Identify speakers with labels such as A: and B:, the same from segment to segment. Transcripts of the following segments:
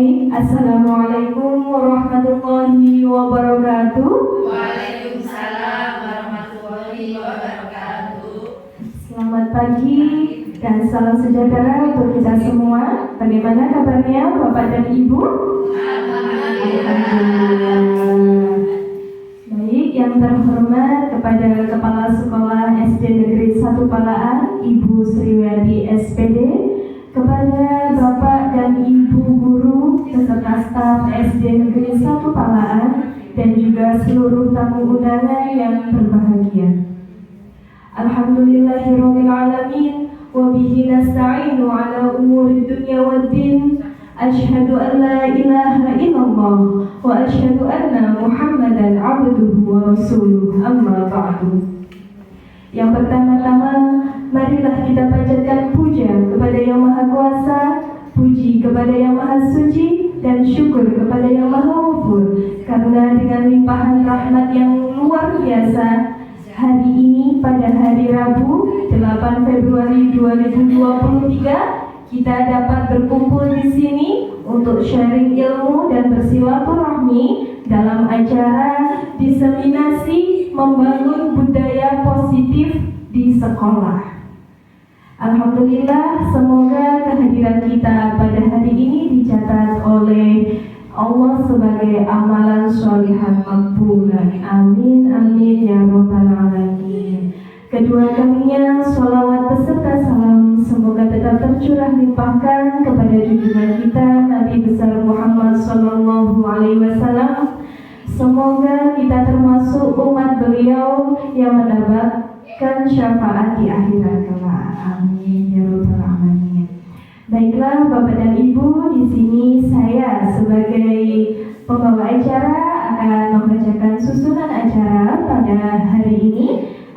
A: Baik, Assalamualaikum warahmatullahi wabarakatuh.
B: Waalaikumsalam warahmatullahi wabarakatuh.
A: Selamat pagi dan salam sejahtera untuk kita semua. Bagaimana kabarnya Bapak dan Ibu? Alhamdulillah. Baik, yang terhormat kepada Kepala Sekolah SD Negeri 1 Palaan, Ibu Sriwati SPD, kepada Bapak dan Ibu guru beserta staf SD Negeri 1 Palaan dan juga seluruh tamu undangan yang berbahagia. Alhamdulillahirabbil alamin wa bihi nasta'inu ala umuri dunya waddin. Asyhadu an la ilaha illallah wa asyhadu anna Muhammadan abduhu wa rasuluh. Amma ba'du. Yang pertama-tama, marilah kita panjatkan puja kepada Yang Maha Kuasa, puji kepada Yang Maha Suci, dan syukur kepada Yang Maha Ghafur, karena dengan limpahan rahmat yang luar biasa, hari ini pada hari Rabu 8 Februari 2023 kita dapat berkumpul di sini untuk sharing ilmu dan bersilaturahmi dalam acara diseminasi membangun budaya positif di sekolah. Alhamdulillah, semoga kehadiran kita pada hari ini dicatat oleh Allah sebagai amalan sholihan makbulan. Amin amin ya rabbal alamin. Kedua kalinya sholawat beserta salam semoga tetap tercurah limpahkan kepada junjungan kita Nabi besar Muhammad sallallahu alaihi wasallam. Semoga kita termasuk umat beliau yang mendapatkan syafaat di akhirat kelak. Amin ya rabbal alamin. Baiklah Bapak dan Ibu, di sini saya sebagai pembawa acara akan membacakan susunan acara pada hari ini.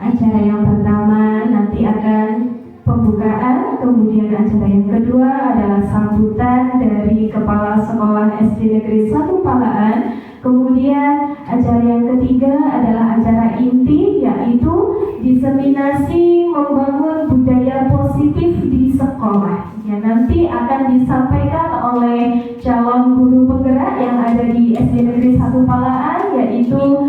A: Acara yang pertama nanti akan pembukaan, kemudian acara yang kedua adalah sambutan dari Kepala Sekolah SD Negeri 1 Palaan. Kemudian acara yang ketiga adalah acara inti, yaitu diseminasi membangun budaya positif di sekolah. Ya, nanti akan disampaikan oleh calon guru penggerak yang ada di SD Negeri 1 Palaan, yaitu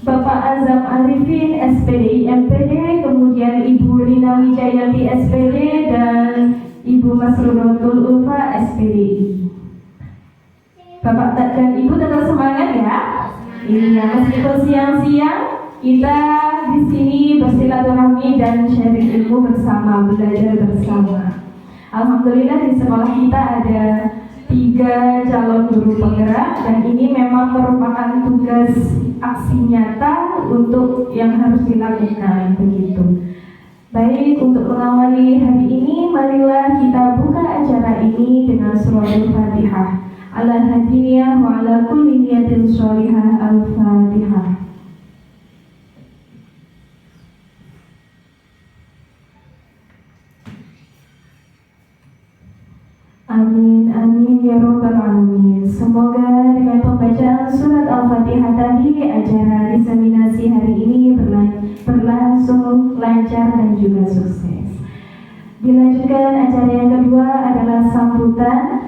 A: Bapak Azam Arifin SPDI MPD, kemudian Ibu Rina Wijayanti SPD, dan Ibu Masrurotul Ulfa SPDI. Bapak dan Ibu tetap semangat ya. Iya, meskipun siang-siang kita di sini bersilaturahmi dan sharing ilmu bersama, belajar bersama. Alhamdulillah di sekolah kita ada 3 calon guru penggerak dan ini memang merupakan tugas aksi nyata untuk yang harus dilakukan begitu. Baik, untuk mengawali hari ini marilah kita buka acara ini dengan surah Al-Fatihah. Ala hadiniyah wa ala kulli niyatin sholihah. Al-Fatihah. Amin, amin ya rabbal alamin. Semoga dengan pembacaan surat Al-Fatihah tadi acara diseminasi hari ini berlangsung lancar dan juga sukses. Dilanjutkan acara yang kedua adalah sambutan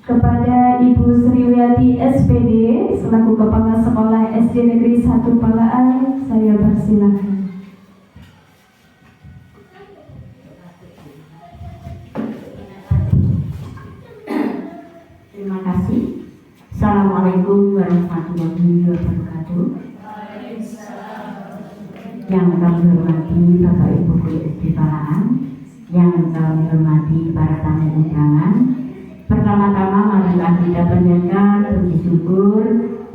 A: kepada Ibu Sriwati SPD selaku Kepala Sekolah SD Negeri 1 Palaan. Saya persilakan.
C: Terima kasih. Assalamualaikum warahmatullahi wabarakatuh. Yang kami hormati Bapak Ibu guru SD Palaan, yang kami hormati para tamu undangan. Pertama-tama marilah kita panjatkan puji syukur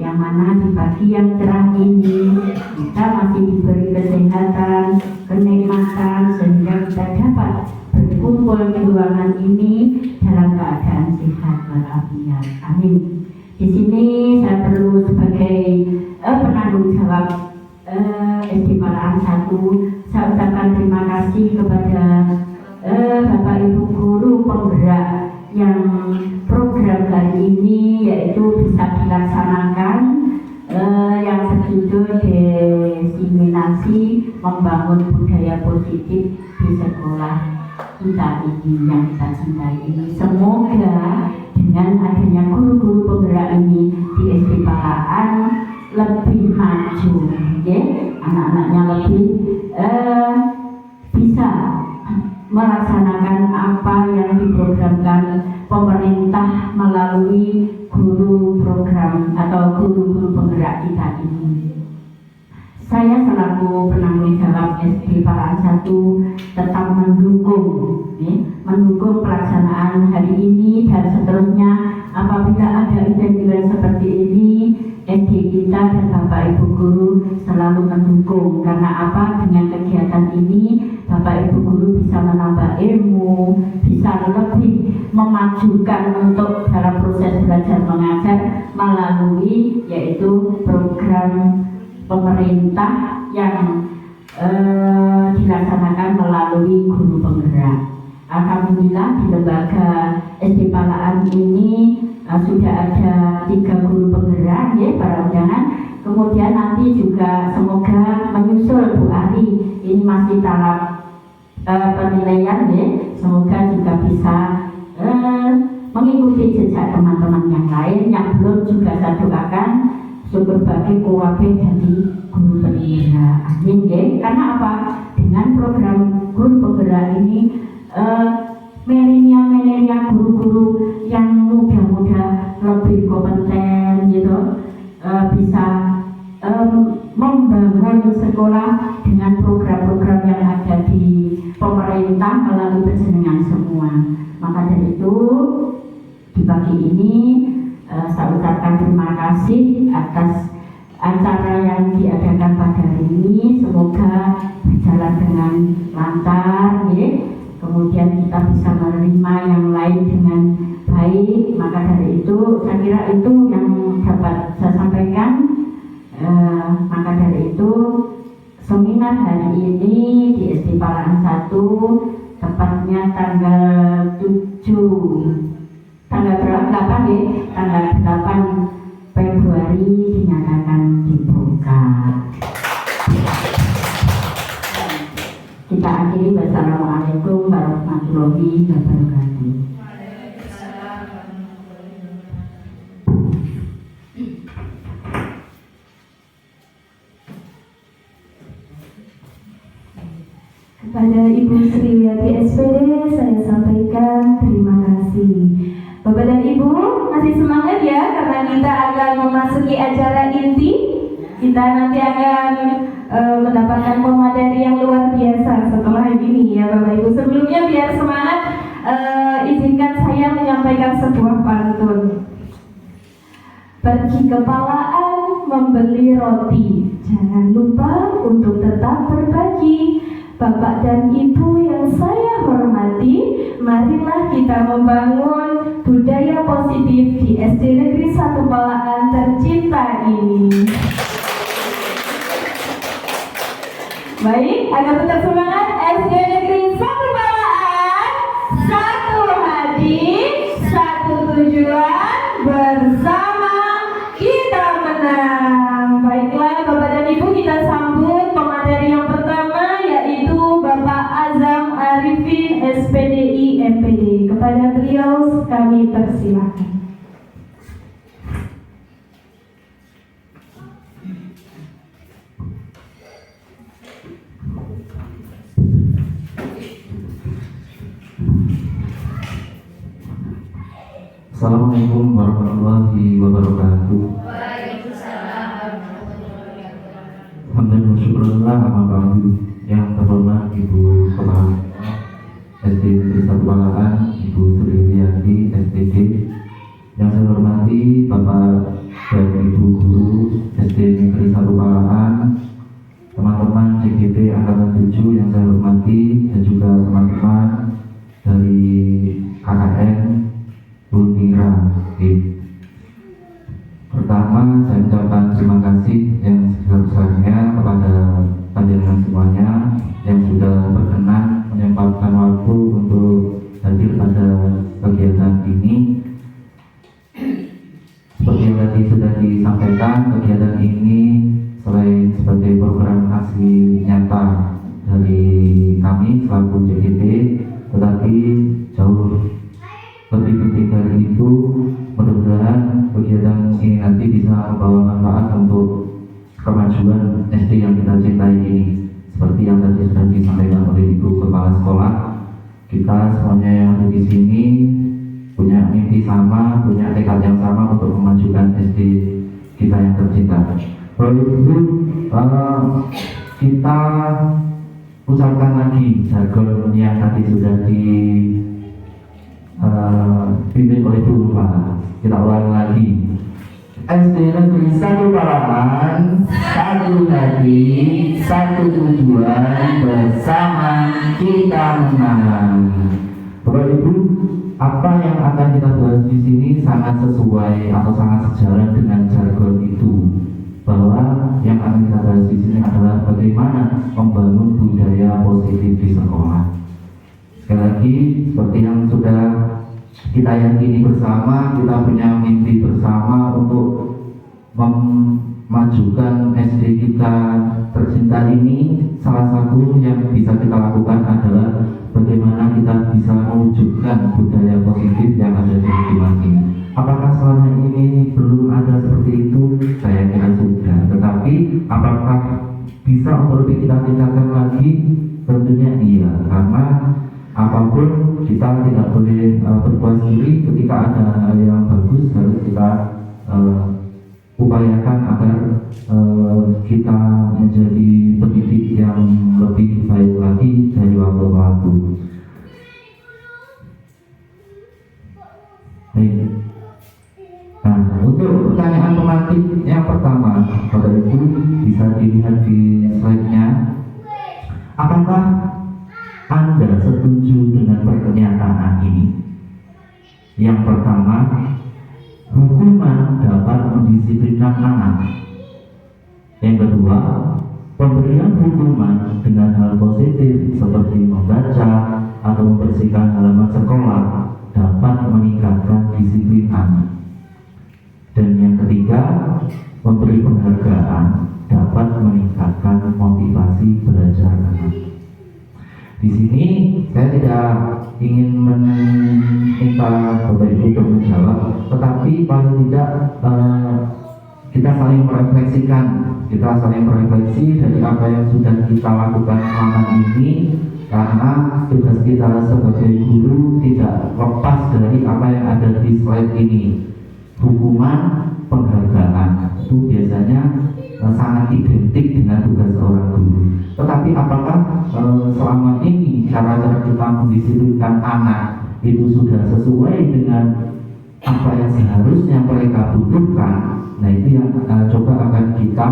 C: yang mana di pagi yang cerah ini kita masih diberi kesehatan, kenikmatan sehingga kita dapat berkumpul di ruangan ini dalam keadaan sehat walafiat. Amin. Di sini saya perlu sebagai penanggung jawab SD Palaan 1, saya ucapkan terima kasih kepada Bapak Ibu guru penggerak yang program hari ini yaitu bisa dilaksanakan yang berjudul diseminasi membangun budaya positif di sekolah kita ini yang kita cintai ini. Semoga dengan adanya guru-guru penggerak ini di SD Palaan lebih maju, okay? Anak-anaknya lebih bisa melaksanakan apa yang diprogramkan pemerintah melalui guru program atau guru-guru penggerak kita ini. Saya selaku penanggung jawab SD Palaan 1 tetap mendukung pelaksanaan hari ini dan seterusnya. Apabila ada event-event seperti ini, SD kita dan Bapak Ibu Guru selalu mendukung. Karena apa? Dengan kegiatan ini Bapak Ibu Guru bisa menambah ilmu, bisa lebih memajukan untuk dalam proses belajar mengajar melalui yaitu program pemerintah yang dilaksanakan melalui guru penggerak. Alhamdulillah di lembaga SD Palaan ini sudah ada 3 guru penggerak ya para undangan. Kemudian nanti juga semoga menyusul Bu Ari, ini masih tahap penilaian ya. Semoga juga bisa mengikuti jejak teman-teman yang lain yang belum juga saya doakan syukur bagi kuwabe jadi guru penggerak. Amin ya. Karena apa? Dengan program guru penggerak ini milenial guru-guru yang muda-muda lebih kompeten gitu, bisa membangun sekolah dengan program-program yang ada di pemerintah melalui penjenengan semua. Maka dari itu di pagi ini saya ucapkan terima kasih atas acara yang diadakan pada hari ini. Semoga berjalan dengan lancar ya. Kemudian kita bisa menerima yang lain dengan baik. Maka dari itu saya kira itu yang dapat saya sampaikan. Maka dari itu seminar hari ini di SD Palaan 1 tepatnya tanggal 8 ya, tanggal 8 Februari dinyatakan dibuka. Kita akhiri. Wassalamualaikum warahmatullahi wabarakatuh.
A: Kepada Ibu Sriwiyati SPD saya sampaikan terima kasih. Bapak dan Ibu masih semangat ya, karena kita akan memasuki acara inti. Kita nanti akan mendapatkan pemateri yang luar biasa setelah ini ya Bapak Ibu. Sebelumnya biar semangat, izinkan saya menyampaikan sebuah pantun. Pergi ke Palaan membeli roti, jangan lupa untuk tetap berbagi. Bapak dan Ibu yang saya hormati, marilah kita membangun budaya positif di SD Negeri 1 Palaan tercinta ini. Baik, agar tetap semangat, SD Negeri 1 Palaan, satu hati, satu tujuan, bersama kita menang. Baiklah Bapak dan Ibu, kita sambut pemateri yang pertama, yaitu Bapak Azam Arifin SPDI MPD. Kepada beliau kami persilahkan.
D: Assalamualaikum warahmatullahi wabarakatuh.
B: Waalaikumsalam warahmatullahi wabarakatuh.
D: Alhamdulillah, syukurlah ba'du. Yang terhormat Ibu Kepala SD Negeri 1 Palaan, Ibu Sriwiyati SPD. Yang saya hormati Bapak dan Ibu Guru SD Negeri 1 Palaan, teman-teman CGP Angkatan 7 yang saya hormati, dan juga teman-teman dari KKN Bunira. Pertama, saya ucapkan terima kasih yang sebesar-besarnya kepada panjenengan semuanya yang sudah berkenan menyempatkan waktu untuk hadir pada kegiatan ini. Seperti yang tadi sudah disampaikan, kegiatan ini selain sebagai program aksi nyata dari kami selaku JGP, tetapi jauh lebih penting dari itu, membawa manfaat untuk kemajuan SD yang kita cintai ini. Seperti yang tadi sudah disampaikan oleh Ibu Kepala Sekolah, kita semuanya yang ada di sini punya mimpi sama, punya tekad yang sama untuk memajukan SD kita yang tercinta. Bapak Ibu, kita ucapkan lagi jargon yang tadi sudah dipimpin oleh Bu Lupa. Kita ulang lagi. SD Negeri 1 Paraman, satu hati, satu tujuan, bersama kita menang. Bapak Ibu, apa yang akan kita bahas di sini sangat sesuai atau sangat sejalan dengan jargon itu, bahwa yang akan kita bahas di sini adalah bagaimana membangun budaya positif di sekolah. Sekali lagi, seperti yang sudah kita yakini bersama, kita punya mimpi bersama untuk memajukan SD kita tercinta ini. Salah satu yang bisa kita lakukan adalah bagaimana kita bisa mewujudkan budaya positif yang ada di masing-masing. Apakah selama ini belum ada seperti itu? Saya kira sudah. Tetapi apakah bisa untuk lebih kita tingkatkan lagi? Tentunya iya, karena apapun kita tidak boleh berpuas diri. Ketika ada hal yang bagus harus kita upayakan agar kita menjadi pendidik yang lebih baik lagi dari waktu ke waktu. Baik. Nah, untuk pertanyaan pematih yang pertama, Bapak Ibu bisa dilihat di slide-nya. Apakah Anda setuju dengan pernyataan ini? Yang pertama, hukuman dapat mendisiplinkan anak. Yang kedua, pemberian hukuman dengan hal positif seperti membaca atau membersihkan halaman sekolah dapat meningkatkan disiplin anak. Dan yang ketiga, memberi penghargaan dapat meningkatkan motivasi belajar anak. Di sini saya tidak ingin meminta Bapak Ibu untuk menjawab, tetapi paling tidak kita saling merefleksi dari apa yang sudah kita lakukan selama ini, karena tugas kita sebagai guru tidak lepas dari apa yang ada di slide ini. Hukuman, penghargaan itu biasanya sangat identik dengan tugas seorang guru. Tetapi apakah selama ini cara-cara kita mendisiplinkan anak itu sudah sesuai dengan apa yang seharusnya mereka butuhkan? Nah, itu yang coba akan kita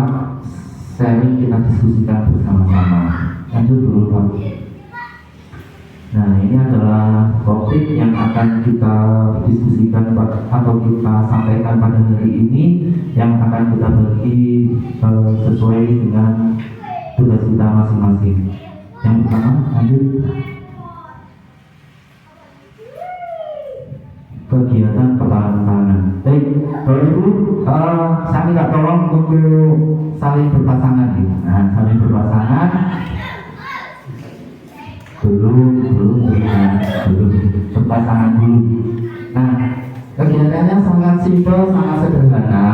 D: sharing, kita diskusikan bersama-sama. Lanjut dulu, Pak. Nah, ini adalah topik yang akan kita diskusikan atau kita sampaikan pada hari ini, yang akan kita bagi sesuai dengan tugas kita masing-masing. Yang pertama, lanjut. Kegiatan kepala-kepalaan. Baik, Bapak Ibu, saya minta tolong untuk saling berpasangan. Nah, saling berpasangan. Belum berpasangan dulu. Nah, kegiatannya sangat simpel, sangat sederhana.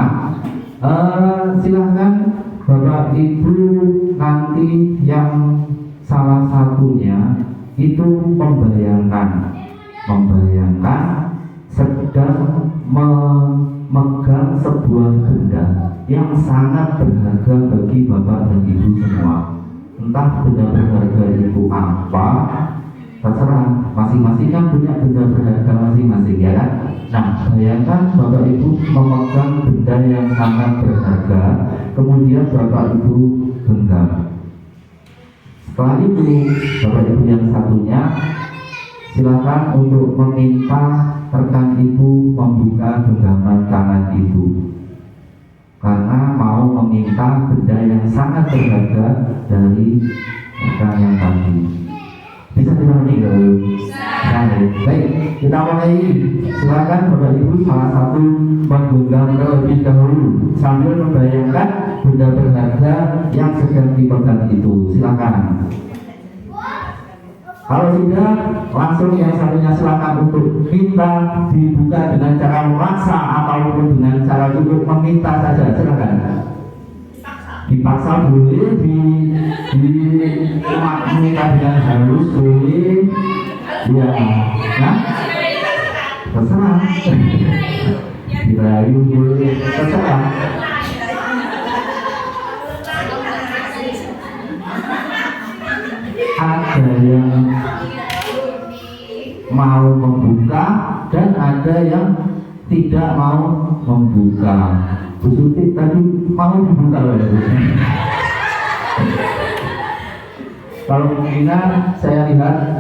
D: Silahkan Bapak Ibu nanti yang salah satunya itu membayangkan sedang memegang sebuah benda yang sangat berharga bagi Bapak dan Ibu semua. Entah benda berharga itu apa, terserah, masing-masing kan punya benda berharga masing-masing, ya kan? Nah, bayangkan Bapak Ibu memegang benda yang sangat berharga, kemudian Bapak Ibu genggam. Setelah itu, Bapak Ibu yang satunya silakan untuk meminta rekan Ibu membuka genggaman tangan Ibu, karena mau meminta benda yang sangat berharga dari rekan yang tadi. Bisa dipahami ya? Baik, kita mulai. Silakan Bapak Ibu salah satu menggenggam terlebih dahulu sambil membayangkan benda berharga yang sedang dipegang itu. Silakan. Kalau tidak, langsung yang satunya silakan untuk minta dibuka dengan cara memaksa ataupun dengan cara cukup meminta saja, silakan. Dipaksa boleh, minta dengan halus boleh, ya, nah, terserah. Dirayu boleh, terserah. Ada yang mau membuka dan ada yang tidak mau membuka. Bu Suti tadi mau dibuka loh ya. Kalau kemungkinan saya lihat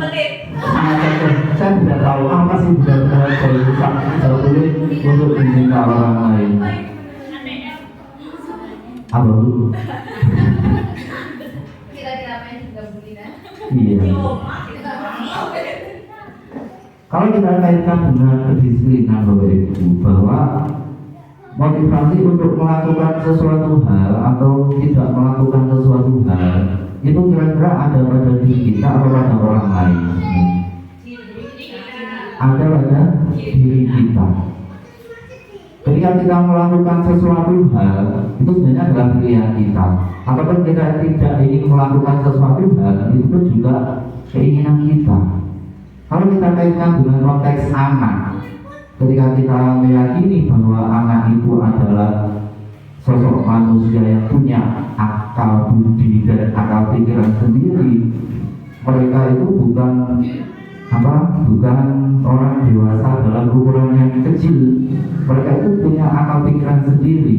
D: saya tidak tahu apa sih benar-benar saya boleh untuk diminta orang lain. Apa bu? Iya. Kalau kita kaitkan dengan kedisiplinan Bapak Ibu, bahwa motivasi untuk melakukan sesuatu hal atau tidak melakukan sesuatu hal itu kira-kira ada pada diri kita atau pada orang lain? Ada pada diri kita. Ketika kita melakukan sesuatu hal itu sebenarnya adalah pilihan kita. Ataupun kita tidak ingin melakukan sesuatu hal itu pun juga keinginan kita. Kalau kita kaitkan dengan konteks anak, ketika kita meyakini bahwa anak itu adalah sosok manusia yang punya akal budi dan akal pikiran sendiri, mereka itu bukan orang dewasa dalam ukuran yang kecil. Mereka itu punya akal pikiran sendiri.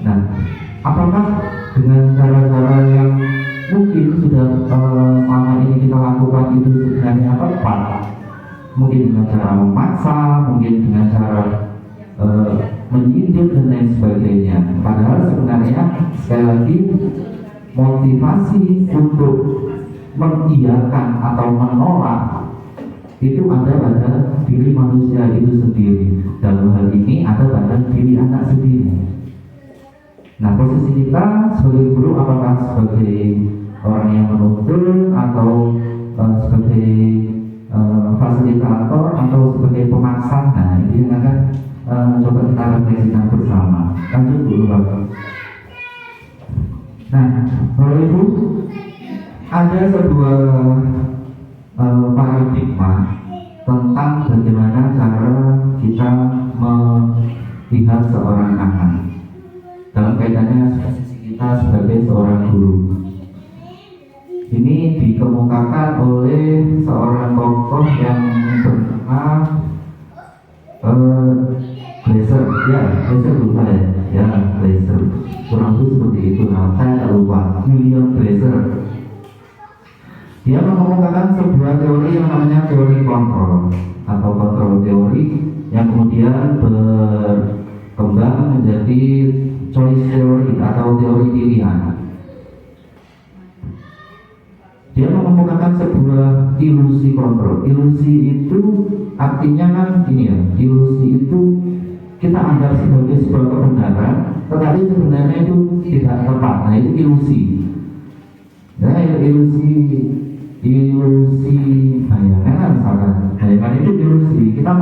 D: Nah, apakah dengan cara-cara yang mungkin sudah selama ini kita lakukan itu sebenarnya tepat? Mungkin dengan cara memaksa, mungkin dengan cara menyindir dan lain sebagainya. Padahal sebenarnya sekali lagi motivasi untuk mengiyakan atau menolak itu ada pada diri manusia itu sendiri. Dalam hal ini ada pada diri anak sendiri. Nah, posisi kita sebagai guru apakah sebagai orang yang menuntun atau sebagai fasilitator atau sebagai pemaksa? Nah, ini yang akan coba kita refleksikan bersama. Lanjut dulu Bapak. Nah, Bapak Ibu, ada sebuah paradigma tentang bagaimana cara kita melihat seorang anak dalam kaitannya posisi kita sebagai seorang guru. Ini dikemukakan oleh seorang tokoh yang bernama Glaser, Glaser lupa ya, Glaser, kurang lebih seperti itu. Nah, saya tak lupa, William Glaser. Dia mengemukakan sebuah teori yang namanya teori kontrol atau kontrol teori yang kemudian berkembang menjadi choice theory atau teori pilihan. Dia mengemukakan sebuah ilusi kontrol. Ilusi itu artinya kan ini ya, ilusi itu kita anggap sebagai sebuah kebenaran, tetapi sebenarnya itu tidak tepat. Nah, itu ilusi. Ya, ilusi bayangan, misalkan bayangan itu ilusi. Kita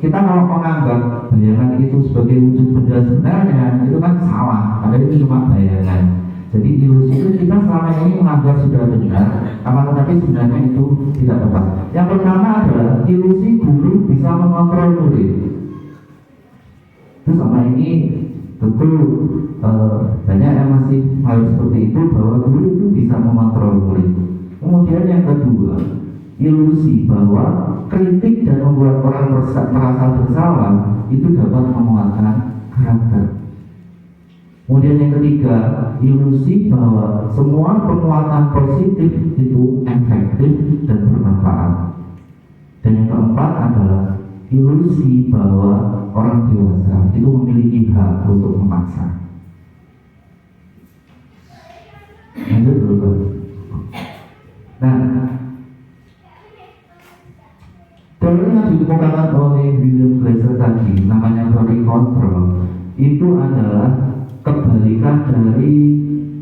D: kalau menganggap bayangan itu sebagai wujud benda sebenarnya itu kan salah, padahal itu cuma bayangan. Jadi ilusi itu kita selama ini menganggap sudah benar, tetapi sebenarnya itu tidak tepat. Yang pertama adalah ilusi guru bisa mengontrol murid. Terus selama ini tentu banyak yang masih hal seperti itu, bahwa guru itu bisa mengontrol murid. Kemudian yang kedua, ilusi bahwa kritik dan membuat orang merasa bersalah itu dapat menguatkan karakter. Kemudian yang ketiga, ilusi bahwa semua penguatan positif itu efektif dan bermanfaat. Dan yang keempat adalah ilusi bahwa orang dewasa itu memiliki hak untuk memaksa. Lanjut dulu. Nah, teori yang dikemukakan oleh William Glaser tadi, namanya teori kontrol, itu adalah kebalikan dari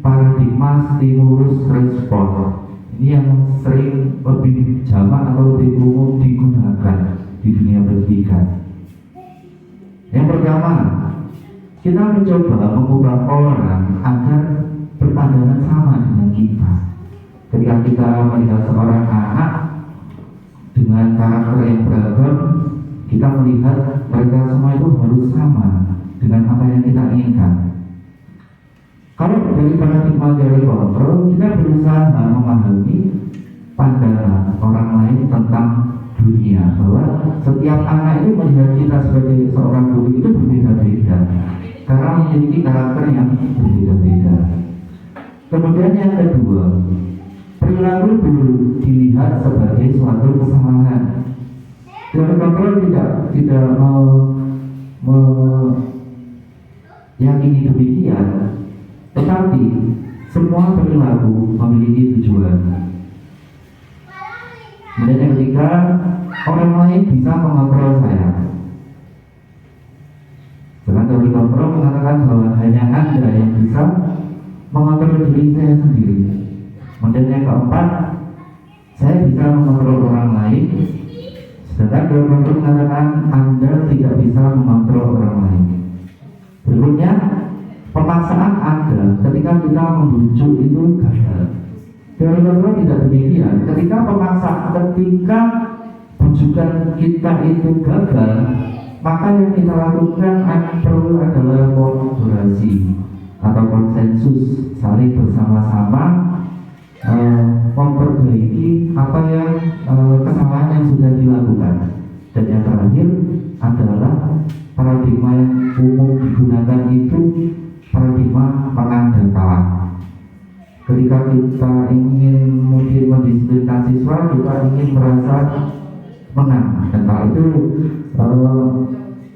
D: paradigma stimulus respon. Ini yang sering lebih jamak atau lebih umum digunakan di dunia pendidikan. Yang pertama, kita mencoba mengubah orang agar berpandangan sama dengan kita. Ketika kita melihat seorang anak dengan karakter yang beragam, kita melihat mereka semua itu harus sama dengan apa yang kita inginkan. Kalau dari paradigma teori kontrol, kita berusaha memahami pandangan orang lain tentang dunia, bahwa setiap anak itu melihat kita sebagai seorang guru itu berbeda-beda karena memiliki karakter yang berbeda-beda. Kemudian yang kedua, perilaku dulu dilihat sebagai suatu kesalahan. Teori kontrol tidak meyakini demikian, tetapi semua perilaku memiliki tujuan. Kemudian yang ketiga, orang lain bisa mengontrol saya. Sedangkan teori kontrol mengatakan bahwa hanya Anda yang bisa mengontrol diri saya sendiri. Kemudian yang keempat, saya bisa mengontrol orang lain. Sedangkan teori kontrol mengatakan Anda tidak bisa mengontrol orang lain. Berikutnya, pemaksaan Anda ketika kita membujuk itu gagal. Teori kontrol tidak demikian. Ketika bujukan kita itu gagal, maka yang kita lakukan perlu adalah kolaborasi atau konsensus, saling bersama-sama memperbaiki apa yang kesalahan yang sudah dilakukan. Dan yang terakhir adalah paradigma yang umum digunakan itu paradigma menang dan kalah. Ketika kita ingin mungkin mendisiplinkan siswa, kita ingin merasa menang, dan kalau itu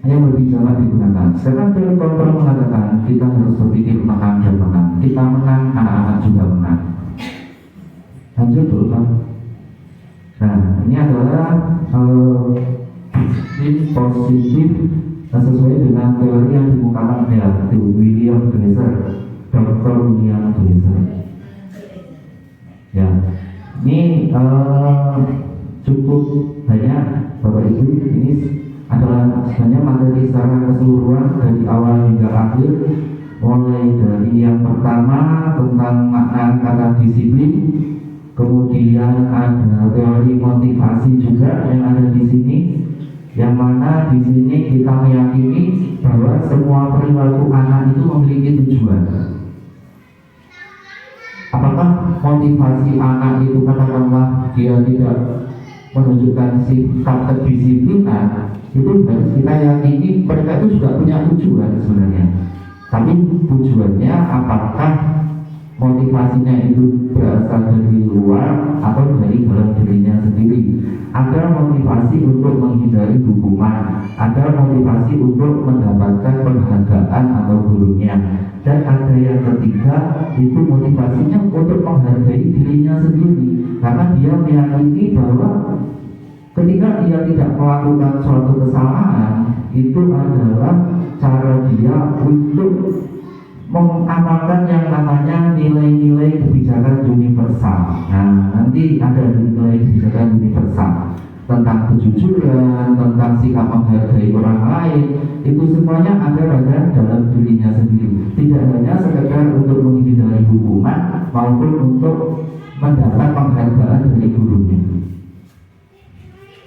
D: yang lebih jamak digunakan. Sedangkan teori kontrol mengatakan kita harus berpikir menang dan menang. Kita menang, anak-anak juga menang. Lanjut dulu Pak. Nah, ini adalah disiplin positif sesuai dengan teori yang dikemukakan oleh William Glasser, Dr. William Glasser. Ya, ini cukup banyak Bapak Ibu. Ini adalah sebenarnya materi secara keseluruhan dari awal hingga akhir, mulai dari yang pertama tentang makna kata disiplin, kemudian ada teori motivasi juga yang ada di sini, yang mana di sini kita meyakini bahwa semua perilaku anak itu memiliki tujuan. Apakah motivasi anak itu katakanlah dia tidak menunjukkan sikap kedisiplinan, itu harus kita yakini mereka itu juga punya tujuan sebenarnya. Tapi tujuannya apakah motivasinya itu berasal dari luar atau dari dalam dirinya sendiri? Ada motivasi untuk menghindari hukuman, ada motivasi untuk mendapatkan penghargaan atau gurunya, dan ada yang ketiga itu motivasinya untuk menghargai dirinya sendiri, karena dia meyakini bahwa ketika dia tidak melakukan suatu kesalahan, itu adalah cara dia untuk mengamalkan yang namanya nilai-nilai kebijakan universal. Nah, nanti ada nilai kebijakan universal tentang kejujuran, tentang sikap menghargai orang lain. Itu semuanya ada pada dalam dirinya sendiri. Tidak hanya sekedar untuk menghindari hukuman maupun untuk mendapat penghargaan dari gurunya.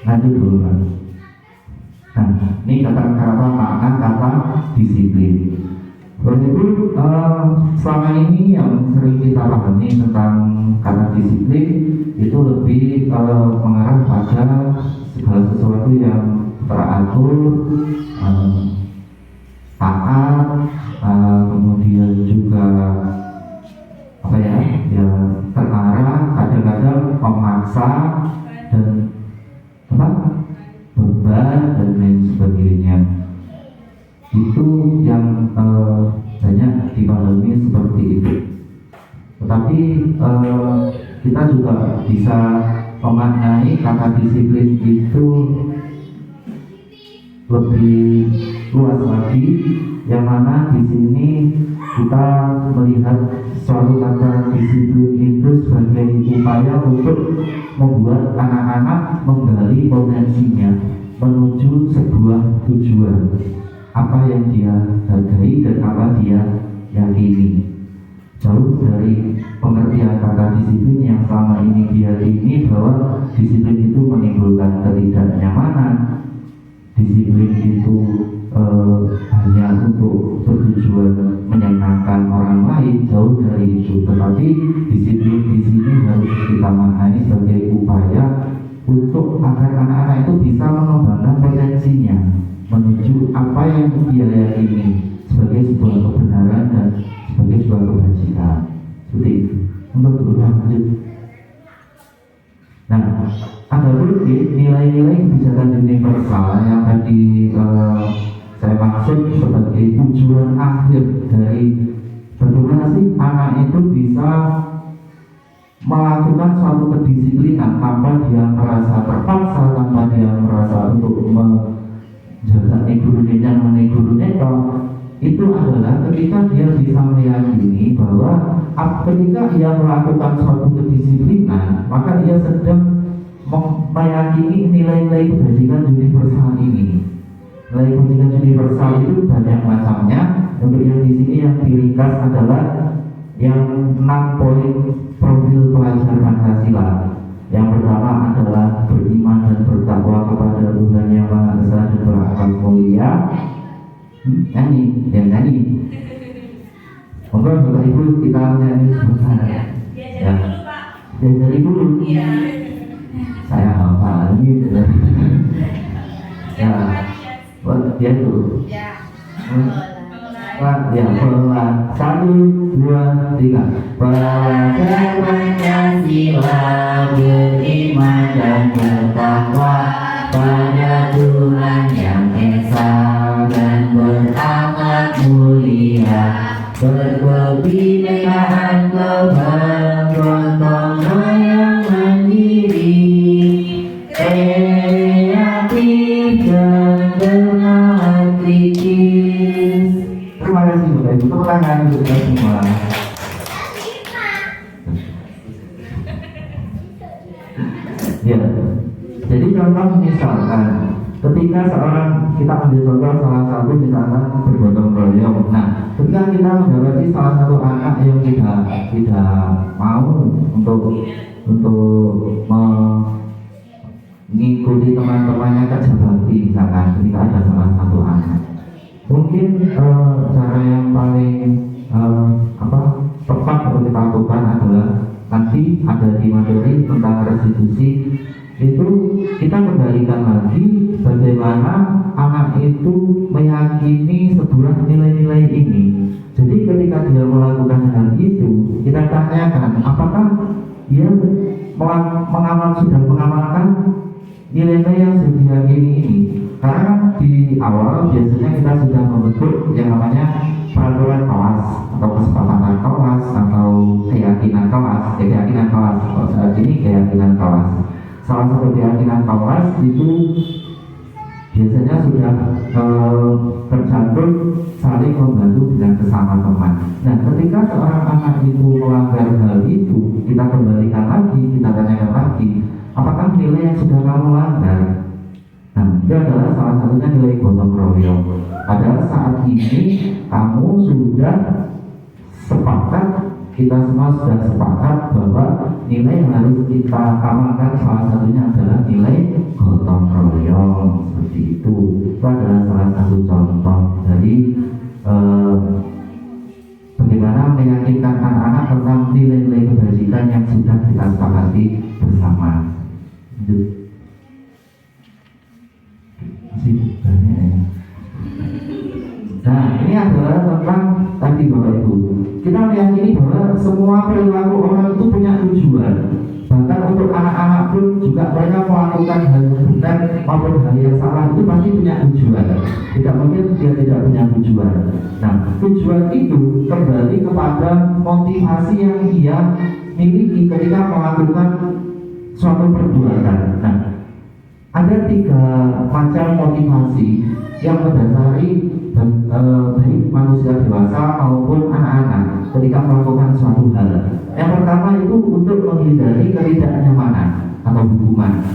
D: Lanjut dulu Pak. Nah, ini kata-kata makna kata disiplin. Berikut selama ini yang sering kita pahami tentang kata disiplin itu lebih mengarah pada segala sesuatu yang teratur, taat, kemudian juga apa ya terarah, kadang-kadang memaksa dan beban dan lain sebagainya. Itu yang banyak dipahami seperti itu. Tetapi kita juga bisa memaknai kata disiplin itu lebih luas lagi, yang mana di sini kita melihat suatu kata disiplin itu sebagai upaya untuk membuat anak-anak menggali potensinya menuju sebuah tujuan, apa yang dia hargai dan apa dia yakini. Jauh dari pengertian kata disiplin yang selama ini diyakini bahwa disiplin itu menimbulkan ketidaknyamanan, disiplin itu hanya untuk bertujuan menyenangkan orang lain. Jauh dari itu, tetapi disiplin di sini harus kita maknai sebagai upaya untuk agar anak-anak itu bisa mengembangkan potensinya menuju apa yang dia yakini sebagai sebuah kebenaran dan sebagai sebuah kebajikan. Seperti itu. Untuk berulang lanjut. Nah, ada pun nilai-nilai kebijakan universal yang tadi saya maksud sebagai tujuan akhir dari bagaimana sih anak itu bisa melakukan suatu kedisiplinan tanpa dia merasa terpaksa, tanpa dia merasa untuk menjaga guru itu adalah ketika dia bisa meyakini bahwa ketika dia melakukan suatu kedisiplinan, maka dia sedang meyakini nilai-nilai kebajikan universal ini. Nilai kebajikan universal itu banyak macamnya. Untuk yang di sini yang diringkas adalah yang 6 poin profil pelajar Pancasila. Yang pertama adalah beriman dan bertakwa kepada Tuhan Yang Maha Esa dan berakhlak mulia. Nyanyi. Monggo Bapak Ibu kita nyanyi sebentar. Ya. Diajari dulu. Saya hafal gitu. Ya. Buat dia dulu. Ya, pelan. 1, 2, 3. Pelajar Pancasila beriman dan bertakwa pada Tuhan Yang Esa dan berakhlak mulia, berkebinekaan gotong royong mandiri, kreatif dan bernalar kritis. Terima kasih Bapak Ibu, tepuk tangan untuk kita semua. Ya, jadi contoh misalkan ketika kita ambil contoh salah satu misalkan bergotong royong. Nah, ketika kita mendapati salah satu anak yang tidak mau untuk mengikuti teman-temannya kerja bakti, misalkan ketika ada salah satu anak, mungkin cara yang paling tepat untuk kita lakukan adalah nanti ada di materi tentang restitusi. Itu kita kembalikan lagi bagaimana anak itu meyakini sebuah nilai-nilai ini. Jadi ketika dia melakukan hal itu, kita tanyakan apakah dia sudah mengamalkan nilai-nilai yang sudah diyakini ini. Karena di awal biasanya kita sudah membentuk yang namanya peraturan kelas atau kesepakatan kelas atau keyakinan kelas. Kalau saat ini keyakinan kelas. Salah satu keyakinan kelas itu biasanya sudah tercantum saling membantu dengan sesama teman. Nah, ketika seorang anak itu melanggar hal itu, kita kembalikan lagi, kita tanyakan lagi, apakah nilai yang sudah kamu langgar? Nah, itu adalah salah satunya nilai gotong royong. Padahal saat ini kamu sudah sepakat, kita semua sudah sepakat bahwa nilai yang harus kita amalkan salah satunya adalah nilai gotong royong. Seperti itu adalah salah satu contoh dari bagaimana meyakinkan anak-anak tentang nilai-nilai kebajikan yang sudah kita sepakati bersama. Masih banyak ya. Nah, ini adalah tentang tadi Bapak Ibu. Kita meyakini bahwa semua perilaku orang itu punya tujuan. Bahkan untuk anak-anak pun juga mereka melakukan hal yang benar maupun hal yang salah itu pasti punya tujuan. Tidak mungkin dia tidak punya tujuan. Nah, tujuan itu kembali kepada motivasi yang dia miliki ketika melakukan suatu perbuatan. Nah, Ada 3 macam motivasi yang mendasari baik manusia dewasa maupun anak-anak ketika melakukan suatu hal. Yang pertama itu untuk menghindari ketidaknyamanan atau hukuman.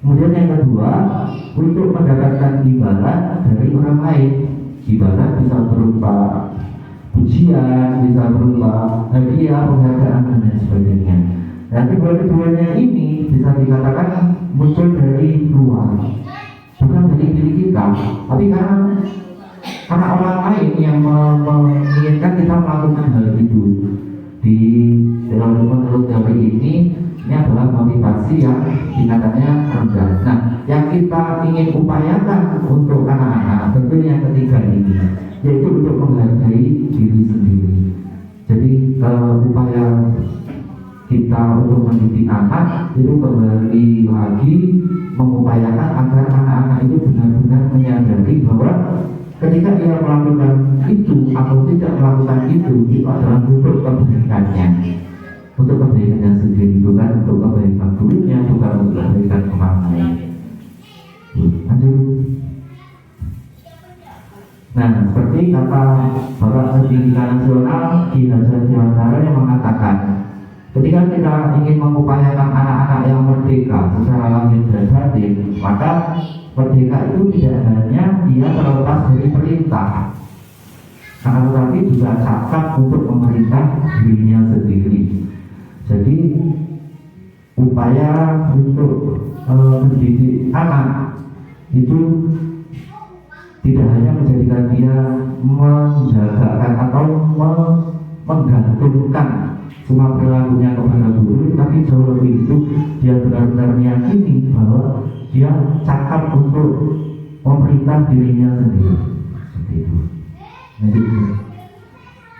D: Kemudian yang kedua, untuk mendapatkan imbalan dari orang lain. Imbalan bisa berupa pujian, bisa berupa hadiah, penghargaan dan lain sebagainya. Dan kedua-duanya ini bisa dikatakan muncul dari luar, bukan dari diri kita, tapi karena orang lain yang menginginkan kita melakukan hal itu. Menurut teori ini adalah motivasi yang tingkatannya rendah. Nah, yang kita ingin upayakan untuk anak-anak tentu yang ketiga ini, yaitu untuk menghargai diri sendiri. Jadi upaya kita untuk mendidik anak itu kembali lagi mengupayakan agar anak-anak itu benar-benar menyadari bahwa ketika ia melakukan itu atau tidak melakukan itu adalah untuk kebaikannya, untuk kebaikannya sendiri, bukan untuk kebaikan gurunya, bukan untuk kebaikan orang lain. Lanjut. Nah, seperti kata Bapak Pendidikan Nasional Ki Hajar Dewantara yang mengatakan, ketika kita ingin mengupayakan anak-anak yang merdeka secara lahir dan batin, maka merdeka itu tidak hanya dia terlepas dari perintah, akan tetapi juga cakap untuk memerintah dirinya sendiri. Jadi upaya untuk mendidik anak itu tidak hanya menjadikan dia menjagakan atau menggantungkan semua perilakunya kepada guru, tapi jauh lebih itu dia benar-benar meyakini bahwa dia cakap untuk memerintah dirinya sendiri. Seperti itu.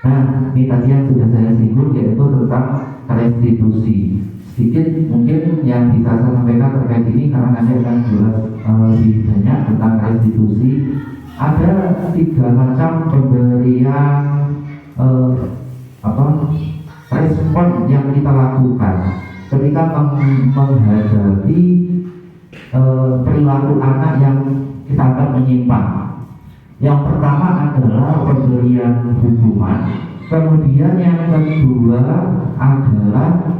D: Nah, ini tadi yang sudah saya singgung, yaitu tentang restitusi. Sedikit mungkin yang bisa saya sampaikan terkait ini karena nanti akan jelas lebih banyak tentang restitusi. Ada 3 macam pemberian respon yang kita lakukan ketika menghadapi perilaku anak yang kita anggap menyimpang. Yang pertama adalah pemberian hukuman, kemudian yang kedua adalah